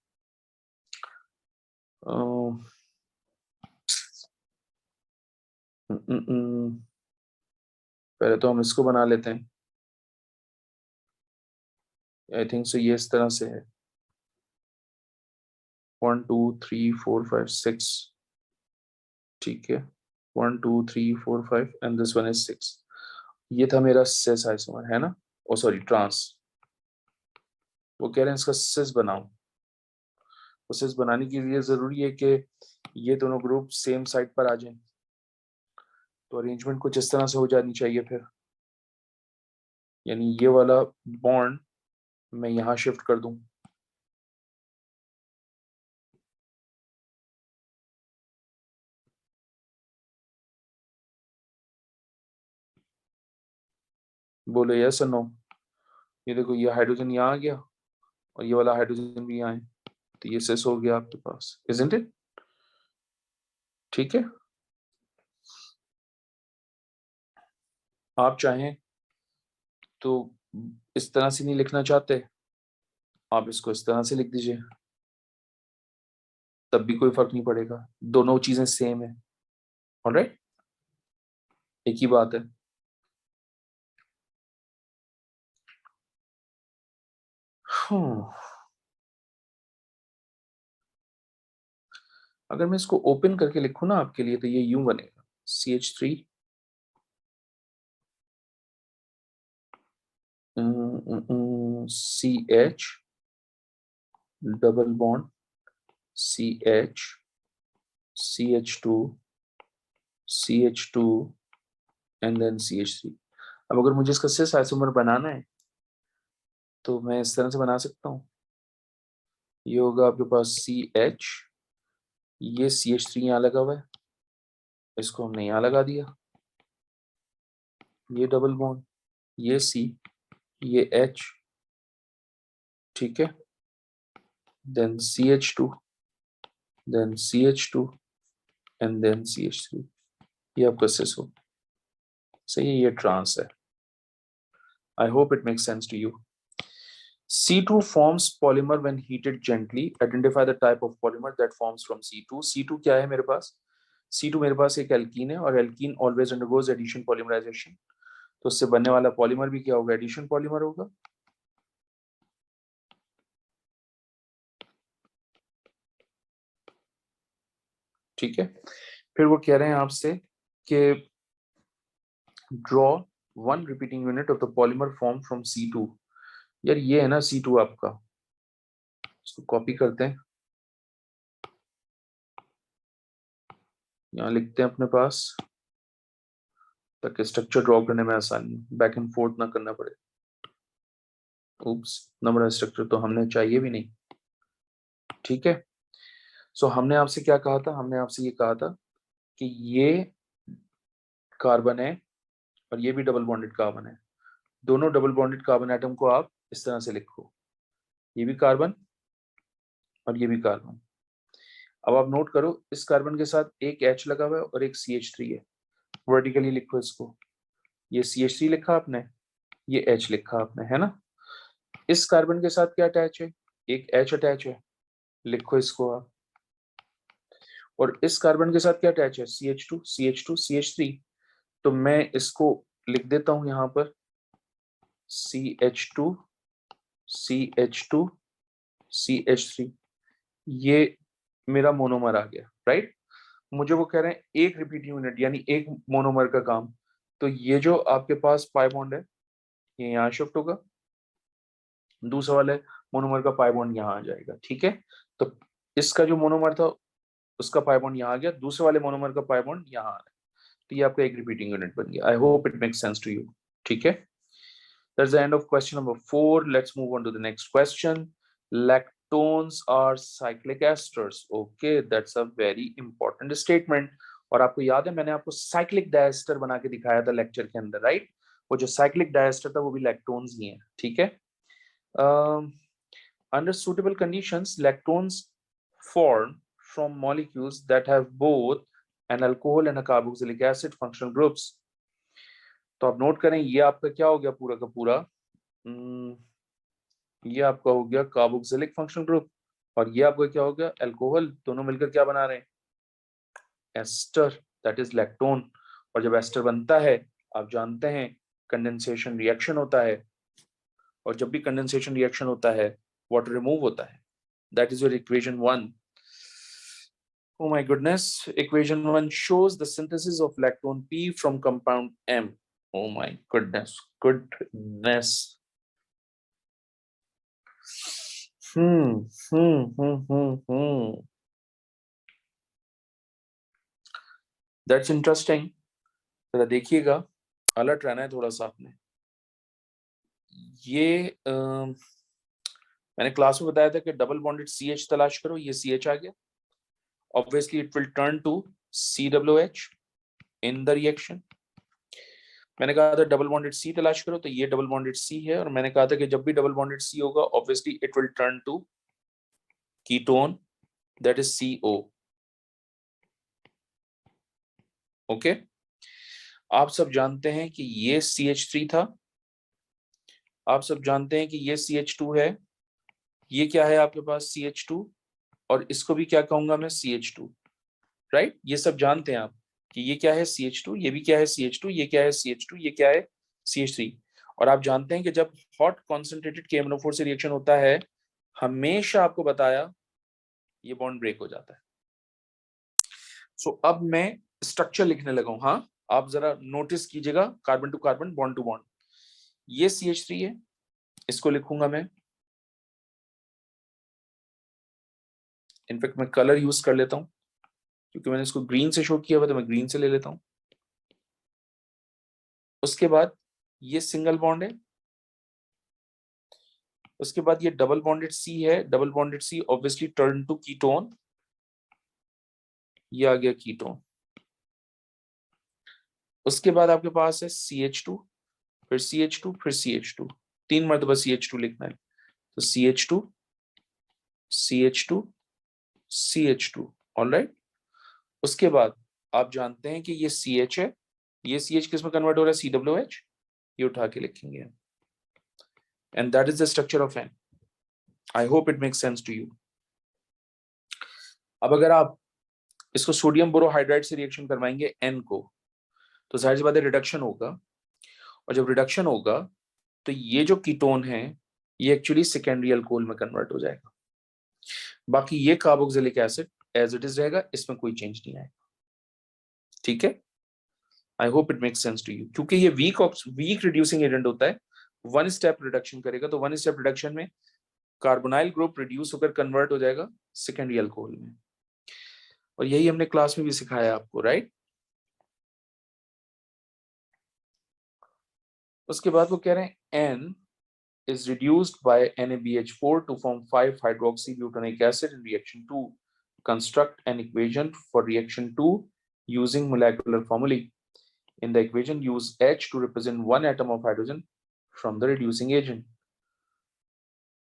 पहले तो हम इसको बना लेते हैं, आई थिंक सो ये इस तरह से है 1 2 3 4 5 6, ठीक है। 1 2 3 4 5 and this one is 6. ये था मेरा सिस आइसोमर है ना, ओ सॉरी ट्रांस। वो कह रहे हैं इसका सिस बनाओ। तो सिस बनाने के लिए जरूरी है कि ये दोनों ग्रुप सेम साइड पर आ जाएं। तो अरेंजमेंट कुछ इस तरह से हो जानी चाहिए फिर, यानी ये वाला बॉन्ड मैं यहाँ शिफ्ट कर दूं, बोलो यस और नो। ये देखो ये हाइड्रोजन यहाँ आ गया और ये वाला हाइड्रोजन भी यहाँ है, तो ये सिस हो गया आपके पास, इजंट इट? ठीक है, आप चाहें तो इस तरह से नहीं लिखना चाहते, आप इसको इस तरह से लिख दीजिए, तब भी कोई फर्क नहीं पड़ेगा, दोनों चीजें सेम है। ऑलराइट, एक ही बात है। अगर मैं इसको ओपन करके लिखूं ना आपके लिए, तो ये यूं बनेगा CH3 CH double bond CH CH2 CH2 and then CH3। अब अगर मुझे इसका सिस आइसोमर बनाना है तो मैं इस तरह से बना सकता हूँ। ये होगा आपके पास CH, ये CH3 यहाँ लगा हुआ है, इसको हमने यहाँ लगा दिया, ये डबल बॉन्ड, ये C, ये H, ठीक है, then CH2, then CH2 and then CH3। ये आपका सिस हो, सही है, ये ट्रांस है। I hope it makes sense to you. C2 forms polymer when heated gently. Identify the type of polymer that forms from C2. C2 क्या है मेरे पास? C2 मेरे पास एक एल्कीन है और alkene always undergoes addition polymerization. तो उससे बनने वाला पॉलीमर भी क्या होगा? एडिशन पॉलीमर होगा। ठीक है, फिर वो कह रहे हैं आपसे कि draw one repeating unit of the polymer form from C2। यार ये है ना C2 आपका, इसको कॉपी करते हैं, यहाँ लिखते हैं अपने पास, ताकि स्ट्रक्चर ड्रॉ करने में आसानी, बैक एंड फोर्थ ना करना पड़े। उप्स, इतना बड़ा स्ट्रक्चर तो हमने चाहिए भी नहीं। ठीक है, सो हमने आपसे क्या कहा था? हमने आपसे ये कहा था कि ये कार्बन है और ये भी डबल बॉन्डेड कार्बन है। दोनों डबल बॉन्डेड कार्बन एटम को आप इस तरह से लिखो, ये भी कार्बन और ये भी कार्बन। अब आप नोट करो, इस कार्बन के साथ एक H लगा हुआ है और एक CH3 है। वर्टिकली लिखो इसको, ये CH3 लिखा आपने, ये H लिखा आपने, है ना। इस कार्बन के साथ क्या अटैच है? एक H अटैच है, लिखो इसको आप। और इस कार्बन के साथ क्या अटैच है? CH2 CH2 CH3। तो मैं इसको लिख देता हूं यहां पर CH2 CH2 CH3। ये मेरा मोनोमर आ गया, राइट। मुझे वो कह रहे हैं एक रिपीट यूनिट यानी एक मोनोमर का काम। तो ये जो आपके पास पाई बॉन्ड है ये यहाँ शिफ्ट होगा, दूसरा वाले मोनोमर का पाई बॉन्ड यहाँ आ जाएगा। ठीक है, तो इसका जो मोनोमर था उसका पाई बॉन्ड यहाँ आ गया, दूसरे वाले मोनोमर का पाई बॉन्ड यहाँ आ रहा है, तो ये आपका एक रिपीटिंग यूनिट बन गया। I hope it makes sense to you. ठीक है, that's the end of question number 4. Let's move on to the next question. Lactones are cyclic esters. Okay, that's a very important statement. और आपको याद है मैंने आपको साइक्लिक डायस्टर बना के दिखाया था लेक्चर के अंदर, राइट। वो जो साइक्लिक डायस्टर था वो भी लैक्टोन्स ही हैं। ठीक है, under suitable conditions lactones form from molecules that have both an alcohol and a carboxylic acid functional groups. तो आप नोट करें, ये आपका क्या हो गया पूरा का पूरा, ये आपका हो गया कार्बोक्सिलिक फंक्शनल ग्रुप और ये आपका क्या हो गया? अल्कोहल। दोनों मिलकर क्या बना रहे हैं? Ester, that is lactone. और जब एस्टर बनता है आप जानते हैं कंडेंसेशन रिएक्शन होता है, और जब भी कंडेंसेशन रिएक्शन होता है वाटर रिमूव होता है। That is your equation 1। Oh my goodness. Equation 1 shows the synthesis of lactone P from compound M. Oh my goodness. Goodness. Hmm. Hmm. Hmm. Hmm. Hmm. That's interesting. जरा देखिएगा, alert रहना है थोड़ा सा आपने। ये मैंने क्लास में बताया था कि डबल बॉन्डेड CH तलाश करो, ये CH आ गया। Obviously it will turn to COH in the reaction. मैंने कहा था डबल बॉन्डेड C तलाश करो, तो ये डबल बॉन्डेड C है, और मैंने कहा था कि जब भी डबल बॉन्डेड C होगा obviously it will turn to ketone, that is CO. Okay आप सब जानते हैं कि ये CH3 था, आप सब जानते हैं कि ये CH2 है, ये क्या है आपके पास CH2, और इसको भी क्या कहूंगा मैं CH2, राइट? ये सब जानते हैं आप कि ये क्या है CH2, ये भी क्या है CH2, ये क्या है CH2, ये क्या है CH3। और आप जानते हैं कि जब हॉट कॉन्सेंट्रेटेड KMnO4 से रिएक्शन होता है, हमेशा आपको बताया ये बॉन्ड ब्रेक हो जाता है। सो अब मैं स्ट्रक्चर लिखने लगा हूं। हाँ, आप जरा नोटिस कीजिएगा, carbon to carbon, bond to bond. ये CH3 है, इसको लिखूंगा मैं, इनफैक्ट मैं कलर यूज कर लेता हूं क्योंकि मैंने इसको ग्रीन से शो किया हुआ, तो मैं ग्रीन से ले लेता हूं। उसके बाद ये सिंगल बॉन्ड है, उसके बाद ये डबल बॉन्डेड C है, double bonded C obviously turn to ketone, ये आ गया कीटोन। उसके बाद आपके पास है CH2, फिर CH2, फिर CH2, 3 मरतबा CH2 लिखना है, तो CH2, CH2, CH2, ऑलराइट। उसके बाद आप जानते हैं कि ये CH है, ये CH किस में कन्वर्ट हो रहा है COH, ये उठा के लिखेंगे, and that is the structure of N। I hope it makes sense to you. अब अगर आप इसको सोडियम बोरोहाइड्राइड से रिएक्शन करवाएंगे N को, तो जाहिर सी बात है रिडक्शन होगा, और जब रिडक्शन होगा तो ये जो कीटोन है ये एक्चुअली सेकेंडरी अल्कोहल में कन्वर्ट हो जाएगा। बाकी ये carboxylic acid as it is रहेगा, इसमें कोई चेंज नहीं आएगा। ठीक है, I hope it makes sense to you. क्योंकि ये वीक रिड्यूसिंग एजेंट होता है, वन स्टेप रिडक्शन करेगा, तो वन स्टेप रिडक्शन में कार्बोनाइल ग्रुप रिड्यूस होकर कन्वर्ट हो जाएगा सेकेंडरी अल्कोहल में, और यही हमने क्लास में भी सिखाया आपको, राइट? उसके बाद वो कह रहे हैं N is reduced by NaBH4 to form 5-hydroxybutanoic acid in reaction 2. Construct an equation for reaction 2 using molecular formulae. In the equation, use H to represent one atom of hydrogen from the reducing agent.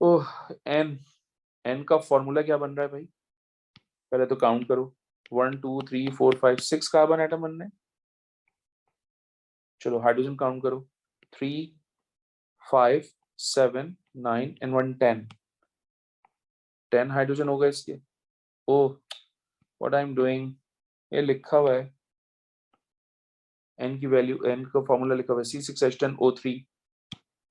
Oh, N का formula क्या बन रहा है भाई? पहले तो count करो, 1 2 3 4 5 6 carbon atom बनने। चलो हाइड्रोजन काउंट करो, 3 5 7 9 and 1 10, 10 हाइड्रोजन हो गए इसके। ओह, व्हाट आई एम डूइंग, ये लिखा हुआ है N की वैल्यू, N का फॉर्मूला लिखा हुआ है C6H10O3,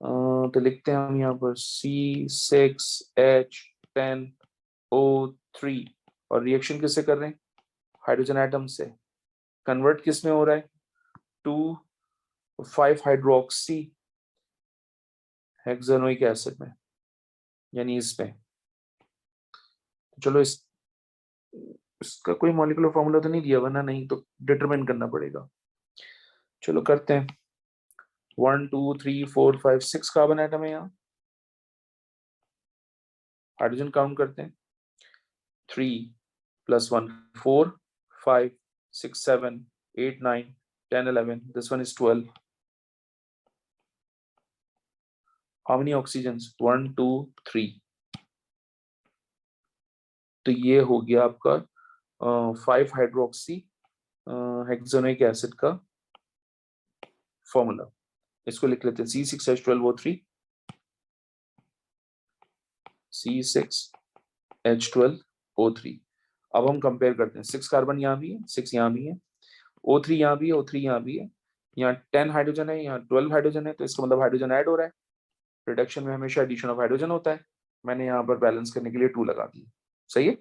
तो लिखते हैं हम यहाँ पर C6H10O3, और रिएक्शन किससे कर रहे हैं? हाइड्रोजन एटम से। कन्वर्ट किस में हो रहा है? 2 5 हाइड्रोक्सी हेक्सानोइक एसिड में, यानी इसमें। चलो इसका कोई मॉलिक्यूलर फॉर्मूला तो नहीं दिया, वरना नहीं तो डिटरमाइन करना पड़ेगा। चलो करते हैं, 1 2 3 4 5 6 कार्बन एटम है यहाँ। हाइड्रोजन काउंट करते हैं, 3 + 1 4 5 6 7 8 9 10 11, this one is 12. How many oxygens? 1 2 3, तो ये हो गया आपका 5 हाइड्रोक्सी हेक्सानोइक एसिड का फॉर्मूला। इसको लिख लेते हैं C6H12O3, C6H12O3। अब हम कंपेयर करते हैं, 6 कार्बन यहाँ भी है, 6 यहाँ भी है, O3 यहाँ भी है, O3 यहाँ भी है, यहाँ 10 हाइड्रोजन है, यहाँ 12 हाइड्रोजन है, तो इसका मतलब हाइड्रोजन ऐड हो रहा है। रिडक्शन में हमेशा एडिशन ऑफ हाइड्रोजन होता है, मैंने यहाँ पर बैलेंस करने के लिए 2 लगा दी। सही है।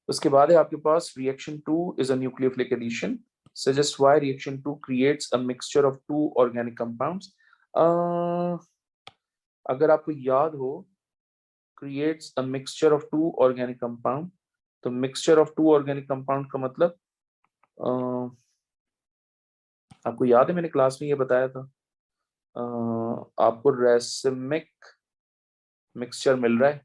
उसके बाद है आपके पास reaction 2 is a nucleophilic addition. Suggest why reaction 2 creates a mixture of two organic compounds. अगर आपको याद हो creates a mixture of two organic compound, तो mixture of two organic compound का मतलब आपको याद है मैंने क्लास में ये बताया था, आपको रेसिमिक मिक्सचर मिल रहा है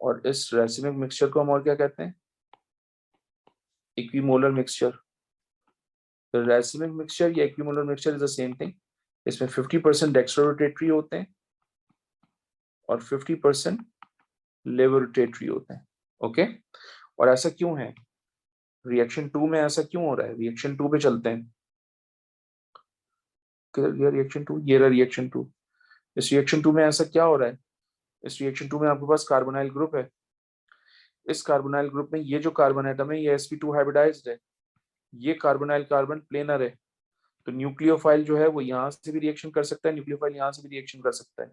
और इस रेसिमिक मिक्सचर को हम और क्या कहते हैं, इक्विमोलर मिक्सचर. रेसिमिक मिक्सचर या equimolar mixture is the same thing. इसमें 50% डेक्स्ट्रोरोटेटरी होते हैं और 50% लेवोरोटेटरी होते हैं. ओके, और ऐसा क्यों है रिएक्शन 2 में, ऐसा क्यों हो रहा है? रिएक्शन 2 पे चलते हैं. ये रिएक्शन 2, ये रहा रिएक्शन 2. इस रिएक्शन 2 में ऐसा क्या हो रहा है? इस रिएक्शन 2 में आपके पास कार्बोनाइल ग्रुप है. इस कार्बोनाइल ग्रुप में ये जो कार्बन एटम है ये sp2 हाइब्रिडाइज्ड है, ये कार्बोनाइल कार्बन प्लेनर है. तो न्यूक्लियोफाइल जो है वो यहाँ से भी रिएक्शन कर सकता है, न्यूक्लियोफाइल यहाँ से भी रिएक्शन कर सकता है.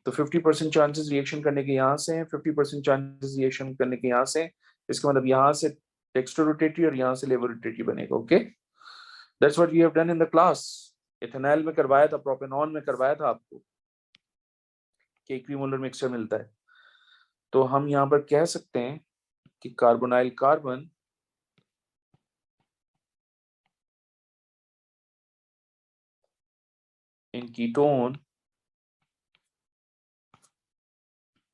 तो 50% चांसेस रिएक्शन करने के यहाँ से हैं, 50% चांसेस रिएक्शन करने के यहाँ से. इसका मतलब यहाँ से डेक्स्ट्रोरोटेटरी और यहाँ से लेवोरोटेटरी बनेगा. Okay, that's what we have done in the class. Ethanol में करवाया था, प्रोपेनॉन में करवाया था आपको कि इक्विमोलर मिक्सचर मिलता है. तो हम यहाँ पर कह सकते हैं कि carbonyl carbon in ketone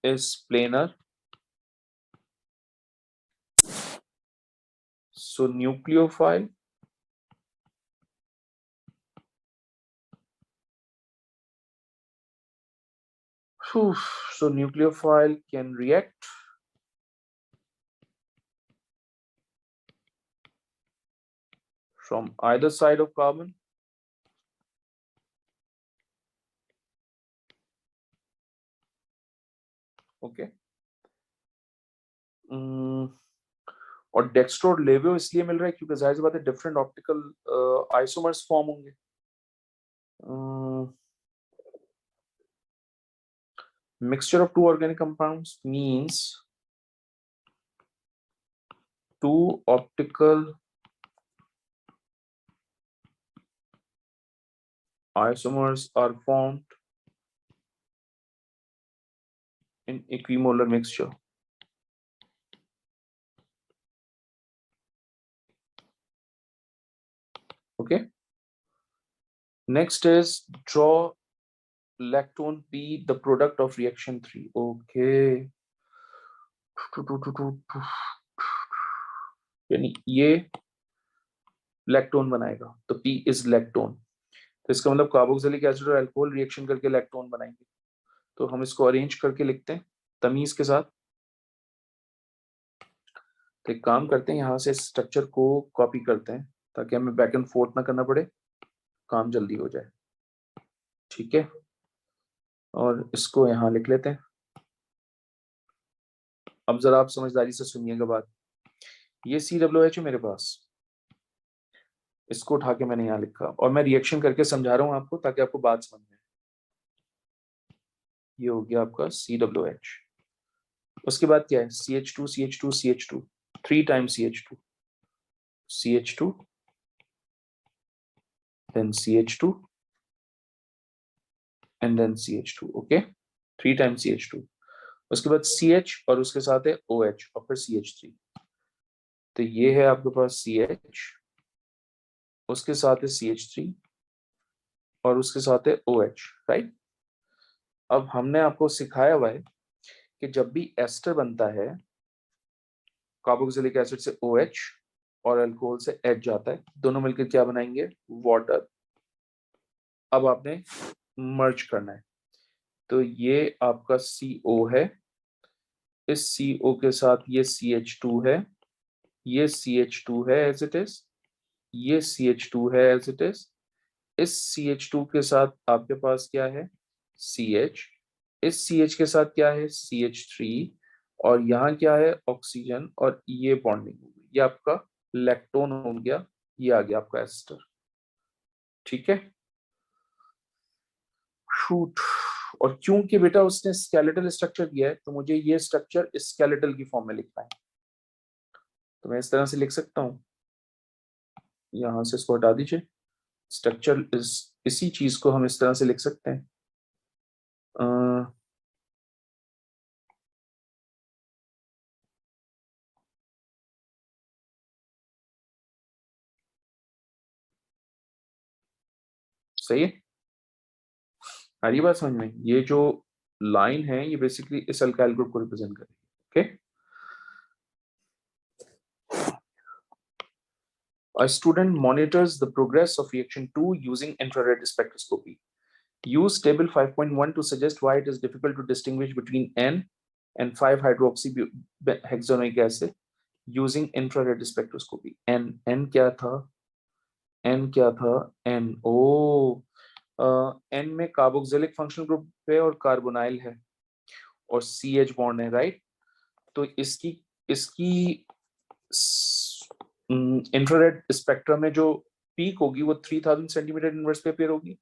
is planar. So nucleophile so nucleophile can react from either side of carbon. Okay. और डेक्स्ट्रो और लेवो इसलिए मिल रहा है क्योंकि जाहिर सी बात है डिफरेंट ऑप्टिकल आइसोमर्स फॉर्म होंगे. Mixture of two organic compounds means two optical isomers are formed in equimolar mixture. Okay. Next is draw lactone P, the product of reaction 3. Okay. यानी ये लैक्टोन बनाएगा तो P इज लैक्टोन. तो इसका मतलब carboxylic acid और alcohol reaction करके lactone बनाएंगे. तो हम इसको अरेंज करके लिखते हैं तमीज के साथ. तो एक काम करते हैं, यहाँ से स्ट्रक्चर को कॉपी करते हैं ताकि हमें बैक एंड फोर्थ ना करना पड़े, काम जल्दी हो जाए. ठीक है, और इसको यहाँ लिख लेते हैं. अब जरा आप समझदारी से सुनिएगा बात. ये COH है मेरे पास, इसको उठा के मैंने यहाँ लिखा और मैं रिएक्शन करके समझा रहा हूँ आपको ताकि आपको बात समझ में. ये हो गया आपका COH. उसके बाद क्या है? CH2 CH2 CH2, 3 times CH2, CH2 then CH2 and then CH2. Okay, 3 times CH2. उसके बाद CH और उसके साथ है OH और फिर CH3. तो ये है आपके पास CH, उसके साथ है CH3 और उसके साथ है OH. राइट. अब हमने आपको सिखाया हुआ है कि जब भी एस्टर बनता है कार्बोक्सिलिक एसिड से OH और अल्कोहल से H जाता है, दोनों मिलकर क्या बनाएंगे? वाटर. अब आपने मर्ज करना है. तो ये आपका CO है, इस CO के साथ ये CH2 है, ये CH2 है एज इट इज, ये CH2 है एज इट इज. इस CH2 के साथ आपके पास क्या है? CH. इस CH के साथ क्या है? CH3. और यहाँ क्या है? ऑक्सीजन. और ये बॉन्डिंग हो गई, ये आपका लैक्टोन हो गया, ये आ गया आपका एस्टर. ठीक है. शूट. और क्योंकि बेटा उसने स्केलेटल स्ट्रक्चर दिया है तो मुझे ये स्ट्रक्चर स्केलेटल की फॉर्म में लिखना है, तो मैं इस तरह से लिख सकता हूं, यहां से इसको हटा दीजिए, स्ट्रक्चर इसी चीज को हम इस तरह से लिख सकते हैं, सही है, आ रही बात समझ में? ये जो लाइन है ये बेसिकली इस अल्काइल ग्रुप को रिप्रेजेंट करेगी। Okay, a student monitors the progress of reaction 2 using infrared spectroscopy. Use table 5.1 to suggest why it is difficult to distinguish between N and 5-hydroxyhexanoic acid using infrared spectroscopy. N क्या था? N क्या था? N ओ N में carboxylic functional group है और carbonyl है और CH bond है, राइट? तो इसकी इसकी इंफ्रारेड स्पेक्ट्रम में जो पीक होगी वो 3000 सेंटीमीटर इनवर्स पे अपीयर होगी,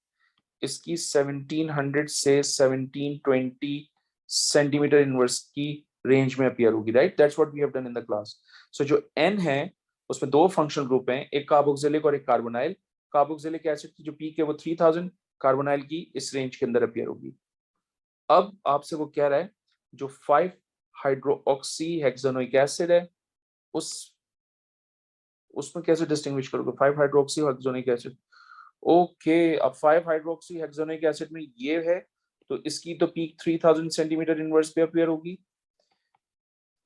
इसकी 1700 से 1720 सेंटीमीटर इनवर्स की रेंज में अपीयर होगी, right? That's what we have done in the class. So जो N है उसमें दो फंक्शनल ग्रुप हैं, एक कार्बोक्सिलिक और एक कार्बोनाइल। कार्बोक्सिलिक एसिड की जो पीक है वो 3000, कार्बोनाइल की इस रेंज के अंदर अपीयर होगी। अब आपसे वो कह रहा है जो 5 हाइड्रोक्सी हेक्सानोइक एसिड है उस उसमें कैसे डिस्टिंग्विश करोगे 5 हाइड्रोक्सी हेक्सानोइक एसिड? ओके, अब 5 हाइड्रोक्सी हेक्सानोइक एसिड में ये है तो इसकी तो पीक 3000 सेंटीमीटर इनवर्स पे अपीयर होगी,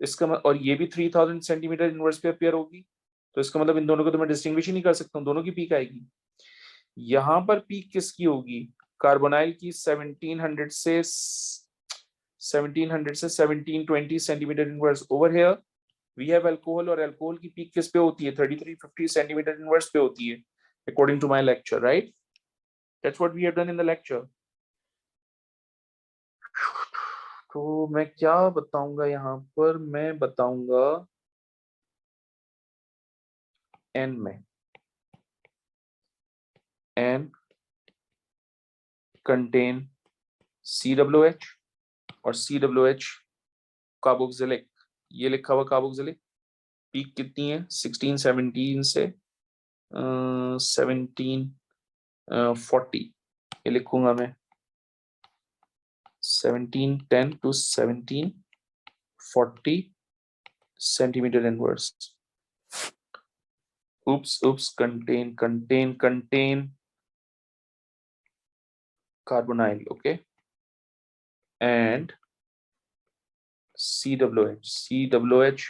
इसका और ये भी 3000 सेंटीमीटर इनवर्स पे अपीयर होगी, तो इसका मतलब इन दोनों को तो मैं डिस्टिंग्विश ही नहीं कर सकता हूँ, दोनों की पीक आएगी। यहां पर पीक किसकी होगी? कार्बोनाइल की 1700 से 1720 centimetre inverse. Over here we have alcohol और अल्कोहल की पीक किस पे होती है? 3350 सेंटीमीटर इनवर्स पे होती है according to my lecture, right? That's what we have done in the lecture. तो मैं क्या बताऊंगा यहां पर? मैं बताऊंगा एन में एन कंटेन COH और COH कार्बोक्सिलिक, ये लिखा हुआ कार्बोक्सिलिक, पीक कितनी है? 1617 से 1740, ये लिखूंगा मैं 1710 to 1740 centimetre inverse. oops contain carbonyl, okay, and COH,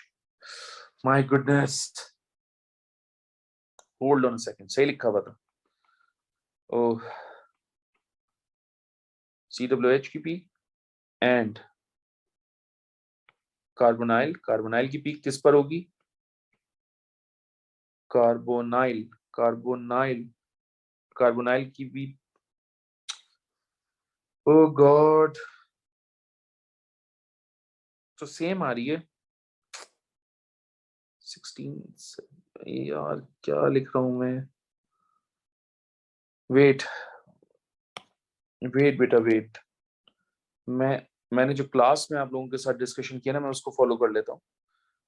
my goodness, hold on a second, सही लिखा हुआ था। ओह, COH की पीक एंड कार्बोनाइल की पीक किस पर होगी? कार्बोनाइल की भी, ओ गॉड, तो सेम आ रही है 16। यार क्या लिख रहा हूं मैं? वेट बेटा वेट, मैंने जो क्लास में आप लोगों के साथ डिस्कशन किया ना, मैं उसको फॉलो कर लेता हूँ।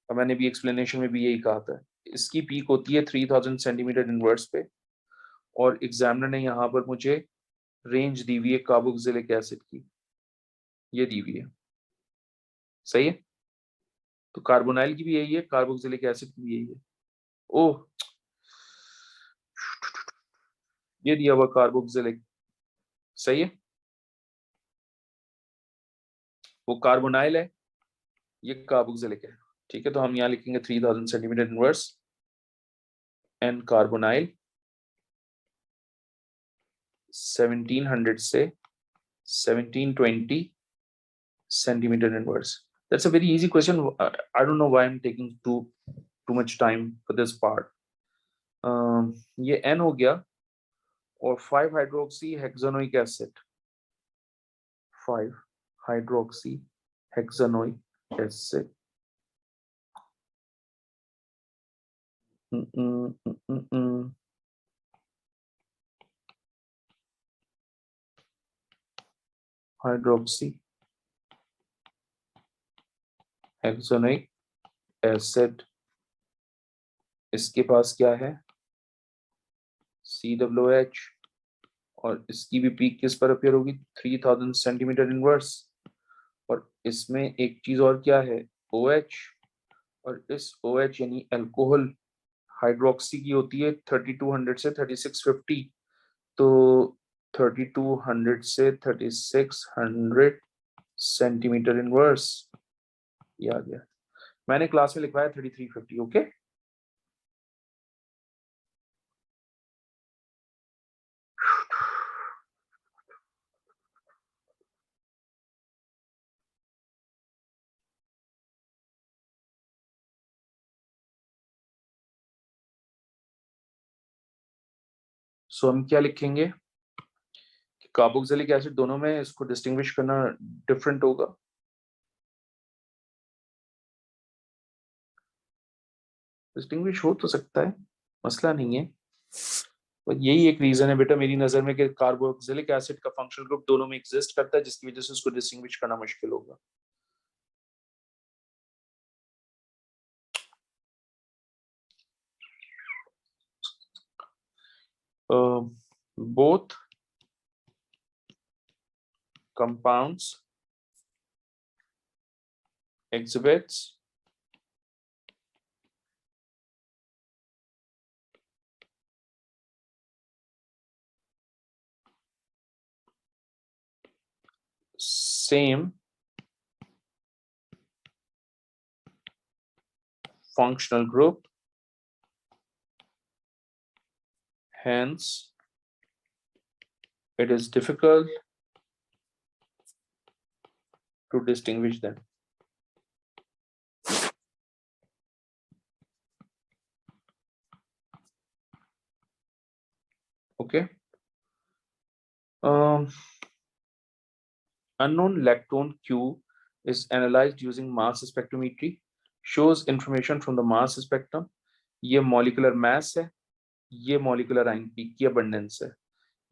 और मैंने भी एक्सप्लेनेशन में भी यही कहा था, इसकी पीक होती है 3000 सेंटीमीटर इनवर्स पे, और एग्जामिनर ने यहाँ पर मुझे रेंज दी हुई है कार्बोक्सिलिक एसिड की, ये दी हुई है, सही है? तो कार्बोनाइल की भी यही है, कार्बोक्सिलिक एसिड की भी यही है। ओह, ये दिया हुआ कार्बोक्सिलिक, सही है? वो कार्बोनाइल है, ये कार्बोक्सिलिक है, ठीक है? तो हम यहाँ लिखेंगे 3000 सेंटीमीटर इनवर्स एंड कार्बोनाइल 1700 से 1720 centimeter inverse. That's a very easy question. I don't know why I'm taking too much time for this part. ये N हो गया, और 5 hydroxy hexanoic acid, 5 hydroxy hexanoic acid, hydroxy hexonic acid, इसके पास क्या है COH, और इसकी भी पीक किस पर अपियर होगी 3000 सेंटीमीटर इनवर्स, और इसमें एक चीज और क्या है OH, और इस OH यानी अल्कोहल हाइड्रोक्सी की होती है 3200 से 3650, तो 3200 से 3600 सेंटीमीटर इनवर्स, ये आ गया। मैंने क्लास में लिखवाया 3350। ओके, सो हम क्या लिखेंगे कि कार्बोक्सिलिक एसिड दोनों में इसको डिस्टिंग्विश करना डिफरेंट होगा। डिस्टिंग्विश हो तो सकता है, मसला नहीं है, पर यही एक रीजन है बेटा मेरी नजर में कि कार्बोक्सिलिक एसिड का फंक्शनल ग्रुप दोनों में एग्जिस्ट करता है, जिसकी वजह से उसको डिस्टिंग्विश करना मुश्किल होगा। Both compounds exhibits same functional group, hence it is difficult to distinguish them. Okay. Unknown lactone Q is analyzed using mass spectrometry, shows information from the mass spectrum. ये molecular mass है, ये molecular ion peak की abundance है,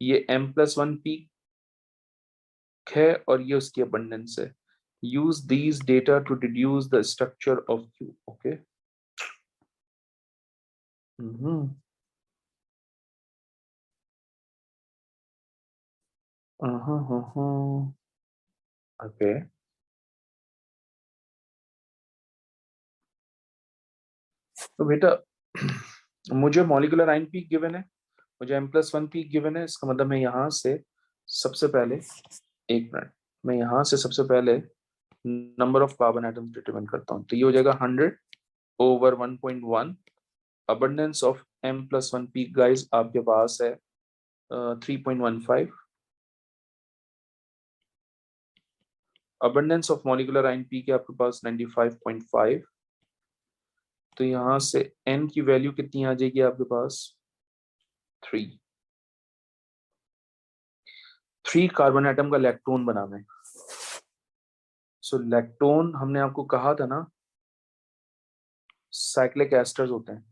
ये M+1 peak है और ये उसकी abundance है. Use these data to deduce the structure of Q. Okay. Okay. तो बेटा मुझे मॉलिक्यूलर आयन पीक गिवन है, मुझे M+1 पीक गिवन है, इसका मतलब मैं यहाँ से सबसे पहले, एक मिनट, मैं यहाँ से सबसे पहले number of carbon atoms determine करता हूँ, तो ये हो जाएगा 100/1.1। Abundance of M+1 peak guys आपके पास है 3.15। Abundance of molecular ion peak है आपके पास 95.5। तो यहाँ से n की वैल्यू कितनी आ जाएगी आपके पास 3 कार्बन एटम का लैक्टोन बनाना है। सो लैक्टोन हमने आपको कहा था ना साइक्लिक एस्टर्स होते हैं,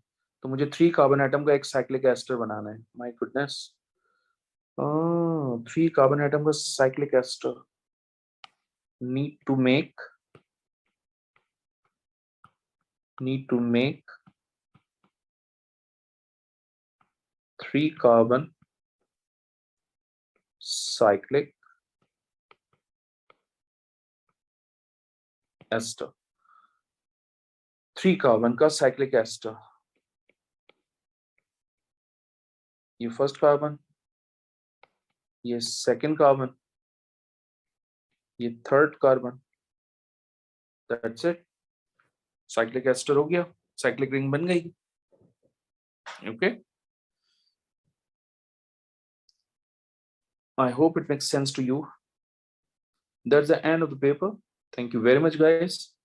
तो मुझे 3 कार्बन एटम का एक साइक्लिक एस्टर बनाना है। माय गुडनेस, 3 कार्बन एटम का cyclic ester need to make 3 carbon cyclic ester, 3 carbon का साइक्लिक एस्टर, ये फर्स्ट कार्बन, ये सेकंड कार्बन, ये third carbon, that's it, cyclic ester हो गया, साइक्लिक रिंग बन गई। Okay, I hope it makes sense to you. That's the end of the paper. Thank you very much, guys.